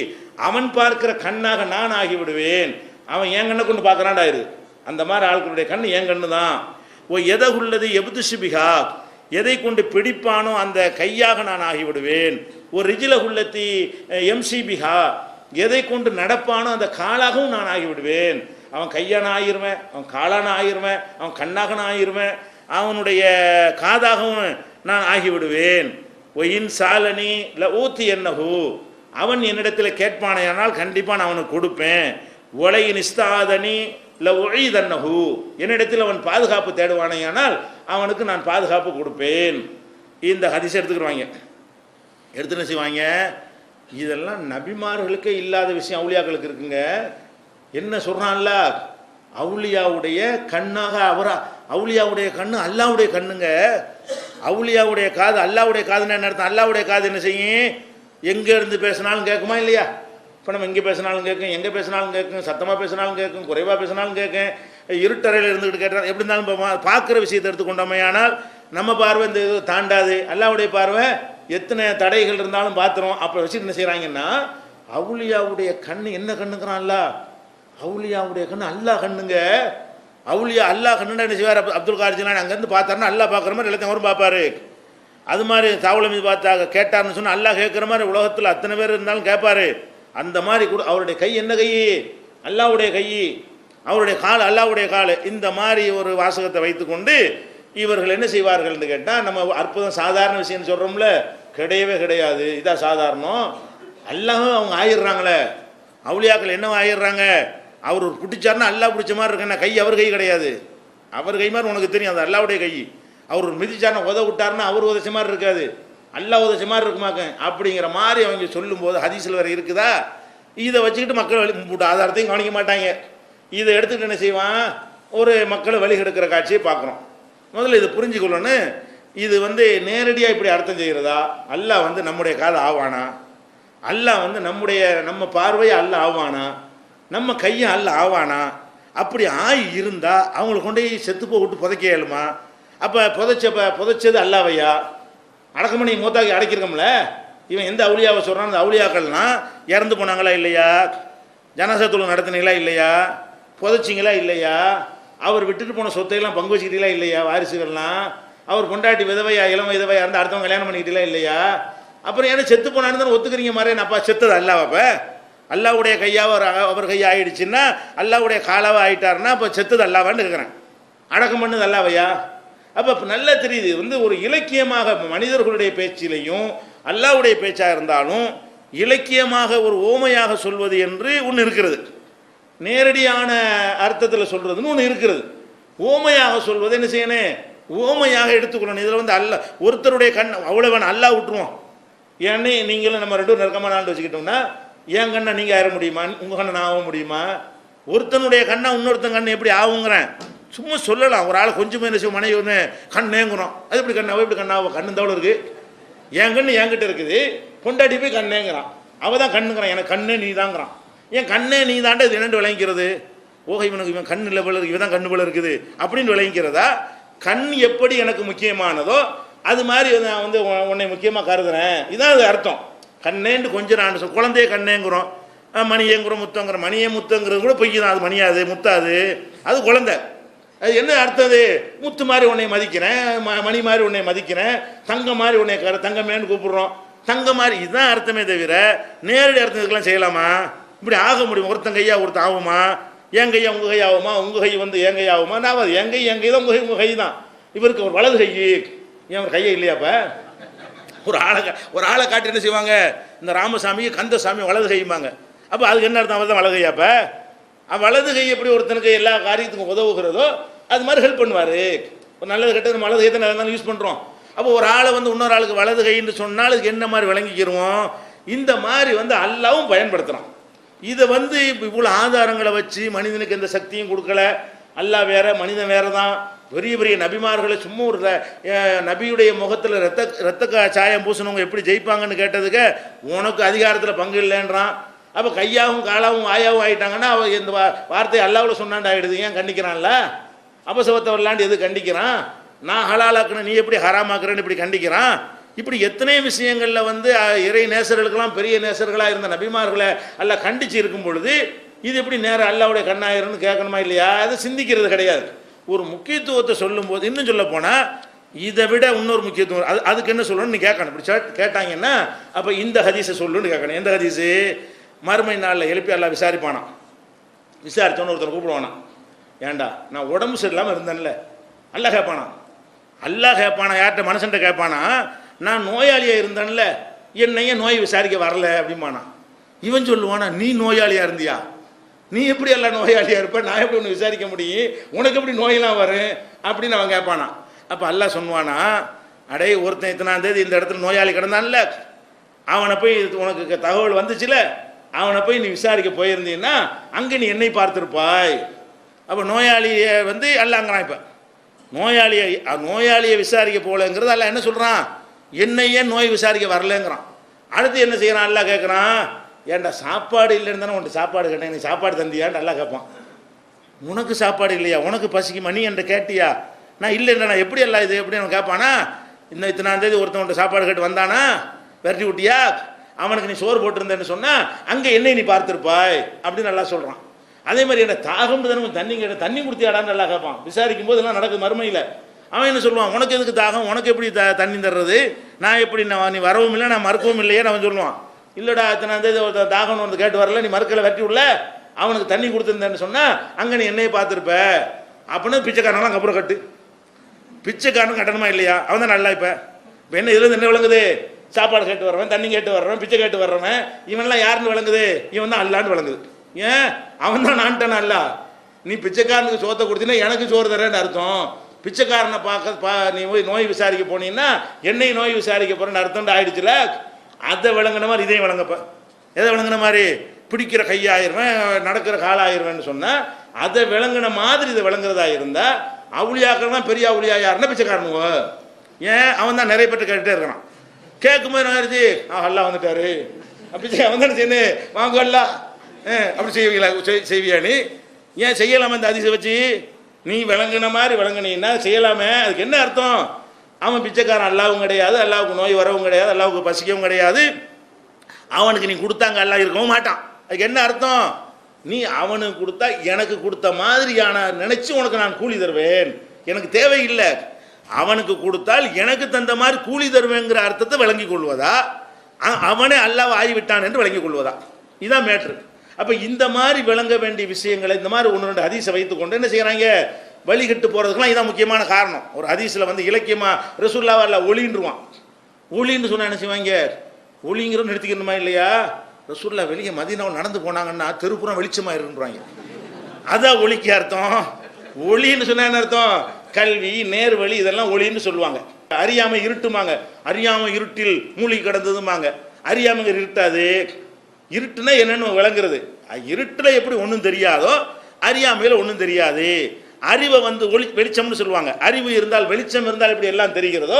அவன் பார்க்கிற கண்ணாக நான் ஆகிவிடுவேன். அவன் என் கண்ணை கொண்டு பார்க்குறான்டாயிரு, அந்த மாதிரி ஆட்களுடைய கண் என் கண்ணு தான். ஓ எதகுல்லதி எபுதுஷிபிகா, எதை கொண்டு பிடிப்பானோ அந்த கையாக நான் ஆகிவிடுவேன். ஒரு ரிஜில குல்லத்தி எம்சிபிஹா, எதை கொண்டு நடப்பானோ அந்த காலாகவும் நான் ஆகிவிடுவேன். அவன் கையான ஆகிருவேன், அவன் காலான ஆகிருவேன், அவன் கண்ணாகன ஆகிருவேன், அவனுடைய காதாகவும் நான் ஆகிவிடுவேன். ஒயின் சாலனி ல ஊத்தி என்னஹூ, அவன் என்னிடத்தில் கேட்பானையானால் கண்டிப்பாக நான் அவனுக்கு கொடுப்பேன். ஒலையின் இஸ்தாதனி ல ஒழிதன்னஹூ, என்னிடத்தில் அவன் பாதுகாப்பு தேடுவானையானால் அவனுக்கு நான் பாதுகாப்பு கொடுப்பேன். இந்த ஹதீஸ் எடுத்துக்கிடுவாங்க. எடுத்து என்ன செய்வாங்க? இதெல்லாம் நபிமார்களுக்கே இல்லாத விஷயம் அவுலியாக்களுக்கு இருக்குங்க. என்ன சொல்கிறான்ல, அவுலியாவுடைய கண்ணாக அவுலியாவுடைய கண்ணு அல்லாவுடைய கண்ணுங்க. அவுலியாவுடைய காது அல்லாவுடைய காதுன்னு என்ன அர்த்தம்? அல்லாவுடைய காது என்ன செய்யும்? எங்கே இருந்து பேசினாலும் கேட்குமா இல்லையா? இப்போ நம்ம எங்கே பேசினாலும் கேட்கும், எங்கே பேசினாலும் கேட்கும், சத்தமாக பேசினாலும் கேட்கும், குறைவாக பேசினாலும் கேட்கும், இருட்டறையில் இருந்துக்கிட்டு கேட்டால் எப்படி இருந்தாலும் பார்க்குற விஷயத்தை எடுத்துக்கொண்டோமே. ஆனால் நம்ம பார்வை இந்த இது தாண்டாது. அல்லாவுடைய பார்வை எத்தனை தடைகள் இருந்தாலும் பார்த்துரும். அப்போ வச்சுட்டு என்ன செய்கிறாங்கன்னா, அவுலியாவுடைய கண்ணு என்ன கண்ணுங்கிறான்ல, அவுலியாவுடைய கண்ணு அல்லாஹ் கண்ணுங்க. அவுலியா அல்லாஹ் கண்ணுன்னா என்ன செய்வார்? அப்துல் கார் ஜிலானி அங்கேருந்து பார்த்தாருன்னா அல்லாஹ் பார்க்குற மாதிரி எல்லாத்தையும் அவரும் பார்ப்பாரு. அது மாதிரி தாவல மீது பார்த்தா கேட்டார்னு சொன்னால் அல்லாஹ் கேட்குற மாதிரி உலகத்தில் அத்தனை பேர் இருந்தாலும் கேட்பாரு. அந்த மாதிரி கூட அவருடைய கை என்ன கை? அல்லாவுடைய கை. அவருடைய கால் அல்லாவுடைய கால். இந்த மாதிரி ஒரு வாசகத்தை வைத்துக்கொண்டு இவர்கள் என்ன செய்வார்கள்னு கேட்டால், நம்ம அற்புதம் சாதாரண விஷயம்னு சொல்கிறோம்ல, கிடையவே கிடையாது, இதான் சாதாரணம். அல்லாஹும் அவங்க ஆயிடுறாங்களே, அவுலியாக்கள் என்னவோ ஆயிடுறாங்க. அவர் ஒரு பிடிச்சாருன்னா அல்லா பிடிச்ச மாதிரி இருக்குன்னா கை அவர் கை கிடையாது. அவர் கை மாதிரி உனக்கு தெரியும், அது அல்லாவுடைய கை. அவர் ஒரு மிதிச்சாருன்னா உத விட்டாருன்னா அவர் உதச்ச மாதிரி இருக்காது, அல்லா உதச்ச மாதிரி இருக்குமாக்க. அப்படிங்கிற மாதிரி அவங்க சொல்லும்போது ஹதீஸில் வேறு இருக்குதா, இதை வச்சுக்கிட்டு மக்கள் ஆதாரத்தையும் கவனிக்க மாட்டாங்க. இதை எடுத்துக்கிட்டு என்ன செய்வான்? ஒரு மக்களை வழிகெடுக்கிற காட்சியை பார்க்குறோம். முதல்ல இதை புரிஞ்சுக்கொள்ளணும். இது நேரடியாக இப்படி அர்த்தம் செய்கிறதா? அல்லாஹ் நம்முடைய காது ஆவானா? அல்லாஹ் நம்ம பார்வையை அல்லாஹ் ஆவானா? நம்ம கையை அல்லாஹ் ஆவானா? அப்படி ஆய் இருந்தால் அவங்களை கொண்டு செத்து போய் விட்டு புதைக்க இயலுமா? அப்போ புதைச்சது அல்லாவையா? அடக்கமணி மூத்தாக்கி அடைக்கிறோம்ல, இவன் எந்த அவுலியாவை சொல்கிறான்? அந்த அவுலியாக்கள்லாம் இறந்து போனாங்களா இல்லையா? ஜனாசா நடத்தினீங்களா இல்லையா? புதைச்சிங்களா இல்லையா? அவர் விட்டுட்டு போன சொத்தையெல்லாம் பங்கு வச்சுக்கிட்டீங்களா இல்லையா? வாரிசுகள்லாம் அவர் கொண்டாட்டி விதவையா இளம் விதவையா இருந்து அடுத்தவங்க கல்யாணம் பண்ணிக்கிட்டீங்களா இல்லையா? அப்புறம் ஏன்னா செத்து போனான்னு தானே ஒத்துக்கிறீங்க மாதிரி. அப்பா செத்தது அல்லாவாப்ப அல்லாவுடைய கையாக அவர் கையாக ஆயிடுச்சுன்னா, அல்லாவுடைய காலாவாக ஆயிட்டாருன்னா அப்போ செத்தது அல்லாவான்னு இருக்கிறேன். அடக்கம் பண்ணது அல்லாவையா? அப்போ நல்லா தெரியுது. ஒரு இலக்கியமாக மனிதர்களுடைய பேச்சிலையும் அல்லாவுடைய பேச்சாக இருந்தாலும் இலக்கியமாக ஒரு ஓமையாக சொல்வது என்று ஒன்று இருக்கிறது, நேரடியான அர்த்தத்தில் சொல்கிறதுன்னு ஒன்று இருக்கிறது. ஓமையாக சொல்வது என்ன செய்யணும்? ஓமையாக எடுத்துக்கொள்ளணும். இதில் அல்ல ஒருத்தருடைய கண் அவ்வளோவன் அல்லா விட்டுருவோம். ஏன்னு நீங்களும் நம்ம ரெண்டும் நெருக்கமான ஆண்டு வச்சுக்கிட்டோம்னா, என் கண்ணை நீங்கள் ஆயிட முடியுமா? உங்கள் கண்ணை நான் ஆக முடியுமா? ஒருத்தனுடைய கண்ணை இன்னொருத்தன் கண்ணை எப்படி ஆகுங்கிறேன் சும்மா சொல்லலாம். ஒரு ஆள் கொஞ்சம் என்ன செய்வோம், மனைவி ஒன்று கண்ணேங்குறோம். அது எப்படி கண்ணாவோ எப்படி கண்ணாவோ, கண்ணு தவளை இருக்குது, என் கண்ணு என்கிட்ட இருக்குது, பொண்டாட்டி போய் கண்ணேங்கிறான். அவள் தான் கண்ணுங்கிறான், எனக்கு கண்ணே நீ தாங்கிறான். ஏன் கண்ணே நீ தாண்டா இது என்னென்று விளங்கிக்கிறது? ஓகே, இவன் கண்ணு இல்லை போல இருக்குது, இவன் தான் கண்ணு போல இருக்குது அப்படின்னு விளங்கிக்கிறதா? கண் எப்படி எனக்கு முக்கியமானதோ அது மாதிரி நான் வந்து உன்னை முக்கியமாக கருதுறேன், இதுதான் அது அர்த்தம். கண்ணேன்னு கொஞ்சம் நான் குழந்தைய கண்ணேங்கிறோம், மணியேங்கிறோம், முத்தங்கிற மணியே முத்தங்கிறது கூட பொய்க்கு தான். அது மணியாது முத்தாது, அது குழந்தை. அது என்ன அர்த்தம்? அது முத்து மாதிரி உன்னை மதிக்கிறேன், மணி மாதிரி உன்னை மதிக்கிறேன், தங்க மாதிரி உன்னை தங்கமேன்னு கூப்பிடுறோம், தங்க மாதிரி. இதுதான் அர்த்தமே தவிர நேரடி அர்த்தம் இதுக்கெல்லாம் செய்யலாமா? இப்படி ஆக முடியும்? ஒருத்தன் கையா ஒருத்தன் ஆகுமா? என் கையா உங்கள் கை ஆகுமா? உங்கள் கை வந்து என் கை ஆகுமா? நான் என் கை தான், உங்கள் கை தான். இவருக்கு ஒரு வலது கை, ஏன் ஒரு கையே இல்லையாப்ப? ஒரு ஆளை காட்டி என்ன செய்வாங்க, இந்த ராமசாமிக்கு கந்தசாமி வலது கையுமாங்க. அப்போ அதுக்கு என்ன அர்த்தம்? அவர் தான் வலது கையாப்ப? வலது கை எப்படி ஒருத்தனுக்கு எல்லா காரியத்துக்கும் உதவுகிறதோ அது மாதிரி ஹெல்ப் பண்ணுவார். ஒரு நல்லது கெட்டது வலது கை தான் நல்லா யூஸ் பண்ணுறோம். அப்போ ஒரு ஆளை வந்து இன்னொரு ஆளுக்கு வலது கைன்னு சொன்னால் அதுக்கு என்ன மாதிரி விளங்கிக்கிறோம்? இந்த மாதிரி வந்து அல்லாவும் பயன்படுத்துகிறான். இதை வந்து இவ்வளோ ஆதாரங்களை வச்சு மனிதனுக்கு எந்த சக்தியும் கொடுக்கல. அல்லா வேற, மனிதன் வேற தான். பெரிய பெரிய நபிமார்களை சும்மா ஒரு நபியுடைய முகத்தில் ரத்த சாயம் பூசணவங்க எப்படி ஜெயிப்பாங்கன்னு கேட்டதுக்கு உனக்கு அதிகாரத்தில் பங்கு இல்லைன்றான். அப்போ கையாவும் காலாவும் ஆயாவும் ஆகிட்டாங்கன்னா அவ இந்த வார்த்தை அல்லாவில் சொன்னாண்டு ஆகிடுது. ஏன் கண்டிக்கிறான்ல? அபசவத்தை வரலாண்டு எது கண்டிக்கிறான்? நான் ஹலாலாக்குன்னு நீ எப்படி ஹராமாக்குறேன்னு இப்படி கண்டிக்கிறான். இப்படி எத்தனை விஷயங்களில் வந்து இறை நேசர்களுக்கெல்லாம் பெரிய நேசர்களாக இருந்த நபிமார்களை அல்ல கண்டிச்சு இருக்கும் பொழுது இது எப்படி நேரம் அல்லாவுடைய கண்ணாயிரம்னு கேட்கணுமா இல்லையா? அதை சிந்திக்கிறது கிடையாது. ஒரு முக்கியத்துவத்தை சொல்லும்போது இன்னும் சொல்ல போனால் இதை விட இன்னொரு முக்கியத்துவம் அதுக்கு என்ன சொல்லணும்னு நீ கேட்கணும். இப்படி கேட்டாங்கன்னா அப்போ இந்த ஹதீஸை சொல்லுன்னு கேட்கணும். எந்த ஹதீஸு? மறுமை நாளில் எழுப்பி அல்லா விசாரிப்பானான். விசாரித்தோன்னு ஒருத்தர் கூப்பிடுவானா, ஏண்டா நான் உடம்பு சரியில்லாமல் இருந்தேன்ல, அல்லா கேட்பானா. அல்லா கேட்பானா? யார்கிட்ட? மனுஷன்ட்ட கேட்பானா. நான் நோயாளியாக இருந்தேன்ல, என்னையே நோய் விசாரிக்க வரல அப்படிம்பானா. இவன் சொல்லுவானா, நீ நோயாளியாக இருந்தியா? நீ எப்படி எல்லாம் நோயாளியாக இருப்ப, நான் எப்படி ஒன்று விசாரிக்க முடியும், உனக்கு எப்படி நோயெல்லாம் வரும் அப்படின்னு அவன் கேட்பானா. அப்போ அல்லா சொல்லுவானா, அடே ஒருத்தன் இத்தனாம் தேதி இந்த இடத்துல நோயாளி கிடந்தான்ல, அவனை போய் உனக்கு தகவல் வந்துச்சுல, அவனை போய் நீ விசாரிக்க போயிருந்தீன்னா அங்கே நீ என்னை பார்த்துருப்பாய். அப்போ நோயாளியை வந்து அல்லாங்கிறான். இப்போ நோயாளியை விசாரிக்க போகலங்கிறது அல்ல என்ன சொல்கிறான்? என்னையே நோய் விசாரிக்க வரலங்கிறான். அடுத்து என்ன செய்கிறான்? அல்லா கேட்குறான், ஏன்டா சாப்பாடு இல்லைன்னு தானே உன்ட்டு சாப்பாடு கேட்டேன், நீ சாப்பாடு தந்தியான்னு அல்லா கேட்பான். உனக்கு சாப்பாடு இல்லையா, உனக்கு பசிக்கு மணி என்கிட்ட கேட்டியா? நான் இல்லைன்னா நான் எப்படி எல்லாம் இது எப்படி அவன் கேட்பானா? இத்தனாம் தேதி ஒருத்தவன்ட்ட சாப்பாடு கேட்டு வந்தானா, விரட்டி விட்டியா, அவனுக்கு நீ சோறு போட்டிருந்தேன்னு சொன்னால் அங்கே என்னை நீ பார்த்துருப்பாய் அப்படின்னு நல்லா சொல்கிறான். அதே மாதிரி என்ன தாகம் தானே தண்ணி கேட்ட, தண்ணி கொடுத்தியாடான்னு நல்லா கேட்பான். விசாரிக்கும் போது எல்லாம் நடக்குது மறுமையில். அவன் என்ன சொல்லுவான், உனக்கு எதுக்கு தாகம், உனக்கு எப்படி தண்ணி தர்றது, நான் எப்படி நீ வரவும் இல்லை நான் மறுக்கவும் இல்லையே அவன் சொல்லுவான். இல்லைடா இத்தனாம் தேதி தாகம்னு வந்து கேட்டு வரல, நீ மறுக்கலை வெட்டி விடல, அவனுக்கு தண்ணி கொடுத்துருந்தேன்னு சொன்னால் அங்கே நீ என்னையை பார்த்துருப்ப அப்படின்னு பிச்சைக்காரனெல்லாம் அப்புறம் கட்டு. பிச்சைக்காரனும் கட்டணுமா இல்லையா? அவன் தான் நல்லா. இப்போ என்ன இதுலேருந்து என்ன விளங்குது? சாப்பாடு கேட்டு வர்றவன், தண்ணி கேட்டு வர்றவன், பிச்சை கேட்டு வர்றவன், இவன்லாம் யாருன்னு விளங்குது? இவன் தான் அல்லான்னு விளங்குது. ஏன்? அவன் தான் நான்ட்டான அல்ல. நீ பிச்சைக்காரனுக்கு சோத்தை கொடுத்தீங்கன்னா எனக்கு சோறு தரேன்னு அர்த்தம். பிச்சைக்காரனை நீ போய் நோய் விசாரிக்க போனீங்கன்னா என்னை நோய் விசாரிக்க போறேன்னு அர்த்தம் ஆயிடுச்சுல. அதை விளங்குன மாதிரி இதையும் விளங்கப்ப. எதை விளங்குன மாதிரி? பிடிக்கிற கையாயிருவேன், நடக்கிற காலாயிருவேன்னு சொன்னால் அதை விளங்குன மாதிரி இதை விளங்குறதா இருந்தால் அவுளியாக்கள் தான் பெரிய அவுளியா யாருன்னா பிச்சைக்காரனுவோ. ஏன்? அவன் தான் நிறைய பேர் கேட்டுட்டே இருக்கிறான். கேட்கும்போது என்ன ஆயிடுச்சு, அல்லா வந்துட்டாரு அப்படி அவன் தானே செய்யு வாங்க அல்லா அப்படி செய்வீங்களா? செய்வியா நீ? ஏன் செய்யலாமா? இந்த அதிசயம் வச்சு நீ விளங்குன மாதிரி விளங்குனீன்னா செய்யலாமே. அதுக்கு என்ன அர்த்தம்? அவன் பிச்சைக்காரன் அல்லாவும் கிடையாது, அல்லாவுக்கு நோய் வரவும் கிடையாது, அல்லாவுக்கு பசிக்கவும் கிடையாது, அவனுக்கு நீ கொடுத்தாங்க அல்லா இருக்கவும் மாட்டான். அதுக்கு என்ன அர்த்தம்? நீ அவனுக்கு கொடுத்தா எனக்கு கொடுத்த மாதிரியான நினைச்சு உனக்கு நான் கூலி தருவேன், எனக்கு தேவையில்லை. அவனுக்கு கொடுத்தால் எனக்கு தந்த மாதிரி கூலி தருவேங்கிற அர்த்தத்தை விளங்கி கொள்வதா, அவனே அல்லாஹ் ஆகிவிட்டான் என்று விளங்கி கொள்வதா? இதுதான் மேட்ரு. அப்போ இந்த மாதிரி விளங்க வேண்டிய விஷயங்களை இந்த மாதிரி ஒன்று ரெண்டு ஹதீஸை வைத்துக்கொண்டு என்ன செய்கிறாங்க, வழிகட்டு போகிறதுக்கெல்லாம் இதான் முக்கியமான காரணம். ஒரு ஹதீஸில் வந்து இலக்கியமாக ரசூலுல்லாஹ் அல்ல ஒளின்றுவான். ஒளின்னு சொன்னால் என்ன செய்வாங்க? ஒளிங்கிறத நிறுத்திக்கணுமா இல்லையா? ரசூலுல்லாஹ் வெளியே மதீனாவில் நடந்து போனாங்கன்னா தெருப்புறம் வெளிச்சமாக இருன்றாங்க. அதான் ஒளிக்கு அர்த்தம். ஒளின்னு சொன்னால் என்ன அர்த்தம்? கல்வி, நேர்வழி, இதெல்லாம் ஒளின்னு சொல்லுவாங்க. அறியாமை இருட்டுமாங்க, அறியாமை இருட்டில் மூழ்கி கிடந்ததுமாங்க. அறியாமைங்க இருட்டாது. இருட்டுனா என்னன்னு விளங்குறது. இருட்டில் எப்படி ஒன்றும் தெரியாதோ அறியாமையில் ஒன்றும் தெரியாது. அறிவை வந்து வெளிச்சம்னு சொல்லுவாங்க. அறிவு இருந்தால் வெளிச்சம் இருந்தால் இப்படி எல்லாம் தெரிகிறதோ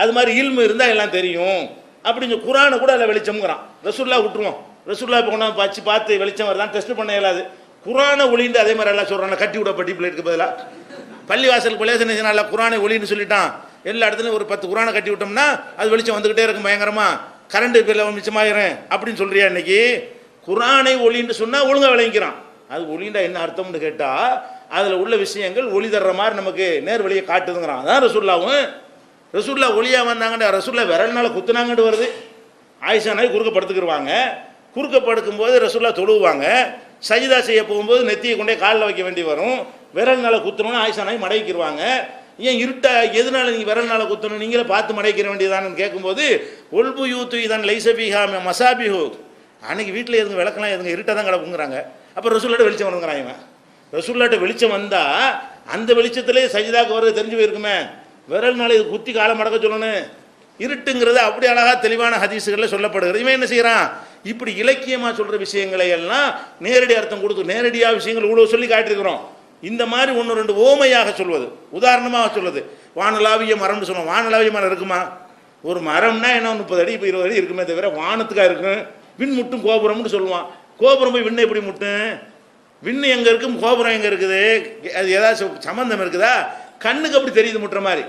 அது மாதிரி இல்மு இருந்தால் எல்லாம் தெரியும் அப்படின்னு குரானை கூட அதில் வெளிச்சம்ங்கிறான். ரசூல்லா விட்டுருவோம், ரசூல்லா இப்போ கொண்டாந்து பார்த்து வெளிச்சம் வருதான் டெஸ்ட் பண்ண இயலாது. குரானை ஒளிந்து அதே மாதிரி எல்லாம் சொல்கிறாங்க. கட்டி விட பட்டி பிள்ளைக்கு பதிலாக பள்ளிவாசல் பிள்ளைனால குரானை ஒளின்னு சொல்லிட்டான். எல்லா இடத்துலையும் ஒரு 10 குரானை கட்டி விட்டோம்னா அது வெளிச்சம் வந்துக்கிட்டே இருக்கும் பயங்கரமாக, கரண்ட் பில்ல மிச்சமாயிரும் அப்படின்னு சொல்கிறியா? இன்னைக்கு குரானை ஒளின்னு சொன்னால் ஒழுங்காக விளங்கிக்கிறான். அது ஒளிண்டா என்ன அர்த்தம்னு கேட்டால் அதில் உள்ள விஷயங்கள் ஒளி தர்ற மாதிரி நமக்கு நேர் வழியை காட்டுதுங்கிறான். அதான் ரசூல்லாவும். ரசூல்லா ஒளியாக வந்தாங்கன்ற ரசூல்லா விரல்னால குத்துனாங்கன்னு வருது. ஆயிஷா நாய் குறுக்க படுத்துக்கிடுவாங்க. குறுக்க படுக்கும்போது ரசூல்லா தொழுவாங்க. சஜிதா செய்ய போகும்போது நெத்தியை கொண்டே காலில் வைக்க வேண்டி வரும். விரல்னால குத்தணும்னு ஆயிஷா நாய் மடக்கிடுவாங்க. ஏன் இருட்டா எதனால நீங்கள் விரல்னால குத்தணும், நீங்களே பார்த்து மடைக்கிற வேண்டியதானு கேட்கும்போது ஒல்பு யூத்து இதான் லைசபிஹா மசாபிஹு, அன்னைக்கு வீட்டில் எதுங்க விளக்கலாம் எதுங்க இருட்டாக தான் கிடக்குங்கிறாங்க. அப்போ ரசூல்லாட்ட வெளிச்சம் வருங்கிறான் இவன். ரசூல்லாட்ட வெளிச்சம் வந்தால் அந்த வெளிச்சத்திலே சஜிதாக்கு வர்றது தெரிஞ்சு போயிருக்குமே. விரல்னால இது குத்தி காலம் மடக்க சொல்லணும். இருட்டுங்கிறது அப்படி அழகாக தெளிவான ஹதீஸுகளில் சொல்லப்படுகிறது. இவன் என்ன செய்கிறான், இப்படி இலக்கியமாக சொல்கிற விஷயங்களை எல்லாம் நேரடி அர்த்தம் கொடுத்து நேரடியாக விஷயங்கள் இவ்வளோ சொல்லி காட்டியிருக்கிறோம். இந்த மாதிரி 1-2 ஓமையாக சொல்வது, உதாரணமாக சொல்வது. வானலாவிய மரம்னு சொல்லுவோம். வானலாவிய மரம் இருக்குமா? ஒரு மரம்னா என்ன 30 அடி 20 அடி இருக்குமே தவிர வானத்துக்காக இருக்கும். விண் முட்டும் கோபுரம்னு சொல்லுவான். கோபுரம் போய் விண்ணை எப்படி முட்டும்? விண்ணு எங்கே இருக்கும், கோபுரம் எங்கே இருக்குது? அது ஏதாச்சும் சம்மந்தம் இருக்குதா? கண்ணுக்கு அப்படி தெரியுது முட்டுற மாதிரி.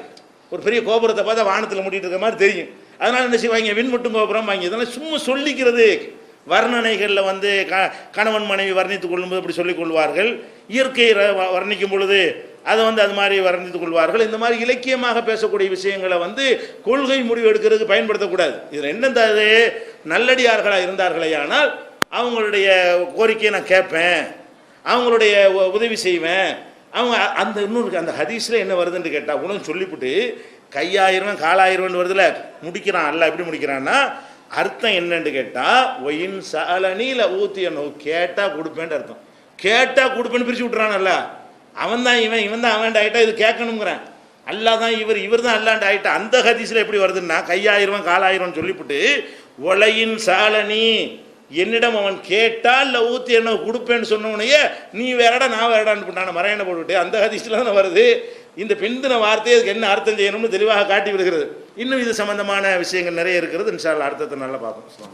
ஒரு பெரிய கோபுரத்தை பார்த்தா வானத்தில் முட்டிட்டு இருக்கிற மாதிரி தெரியும். அதனால் என்ன செய்வாங்க, விண் முட்டும் கோபுரம் வாங்கி இதெல்லாம் சும்மா சொல்லிக்கிறது. வர்ணனைகளில் வந்து கணவன் மனைவி வர்ணித்துக் கொள்ளும்போது அப்படி சொல்லிக் கொள்வார்கள். இயற்கையை வர்ணிக்கும் பொழுது அதை வந்து அது மாதிரி வர்ணித்துக் கொள்வார்கள். இந்த மாதிரி இலக்கியமாக பேசக்கூடிய விஷயங்களை வந்து கொள்கை முடிவு எடுக்கிறதுக்கு பயன்படுத்தக்கூடாது. இதில் என்னது, நல்லடியார்களாக இருந்தார்களே ஆனால் அவங்களுடைய கோரிக்கையை நான் கேட்பேன், அவங்களுடைய உதவி செய்வேன். அவங்க அந்த இன்னொரு அந்த ஹதீஸில் என்ன வருதுன்னு கேட்டால் உணவு சொல்லிவிட்டு கையாயிரம் காலாயிரம் வருதுல முடிக்கிறான். அல்ல எப்படி முடிக்கிறான்னா அர்த்தம் என்னன்னு கேட்டால் ஒயின் சாலனியில் ஊத்தியனோ கேட்டால் கொடுப்பேன்னு அர்த்தம். கேட்டால் கொடுப்பேன்னு பிரித்து விட்டுறானல்ல. அவன் தான் இவன், இவன் தான் அவன் ஆகிட்டா இது கேட்கணுங்கிறேன். அல்லா தான் இவர், இவர் தான் அல்லாண்டு ஆகிட்டா. அந்த ஹதீஸில் எப்படி வருதுன்னா கையாயிரம் காலாயிரம் சொல்லிவிட்டு ஒலையின் சாலனி என்னிடம் அவன் கேட்டால் இல்லை ஊற்றி என்ன கொடுப்பேன்னு சொன்னவனையே நீ வேறடா நான் வேறடான்னு பண்ணான மறையனை போட்டுவிட்டு அந்த ஹதீஸில் தான் வருது. இந்த பிந்தின வார்த்தையை அதுக்கு என்ன அர்த்தம் செய்யணும்னு தெளிவாக காட்டி விடுகிறது. இன்னும் இது சம்பந்தமான விஷயங்கள் நிறைய இருக்கிறது. இன்ஷா அல்லாஹ் அடுத்தது நல்லா பார்ப்போம்.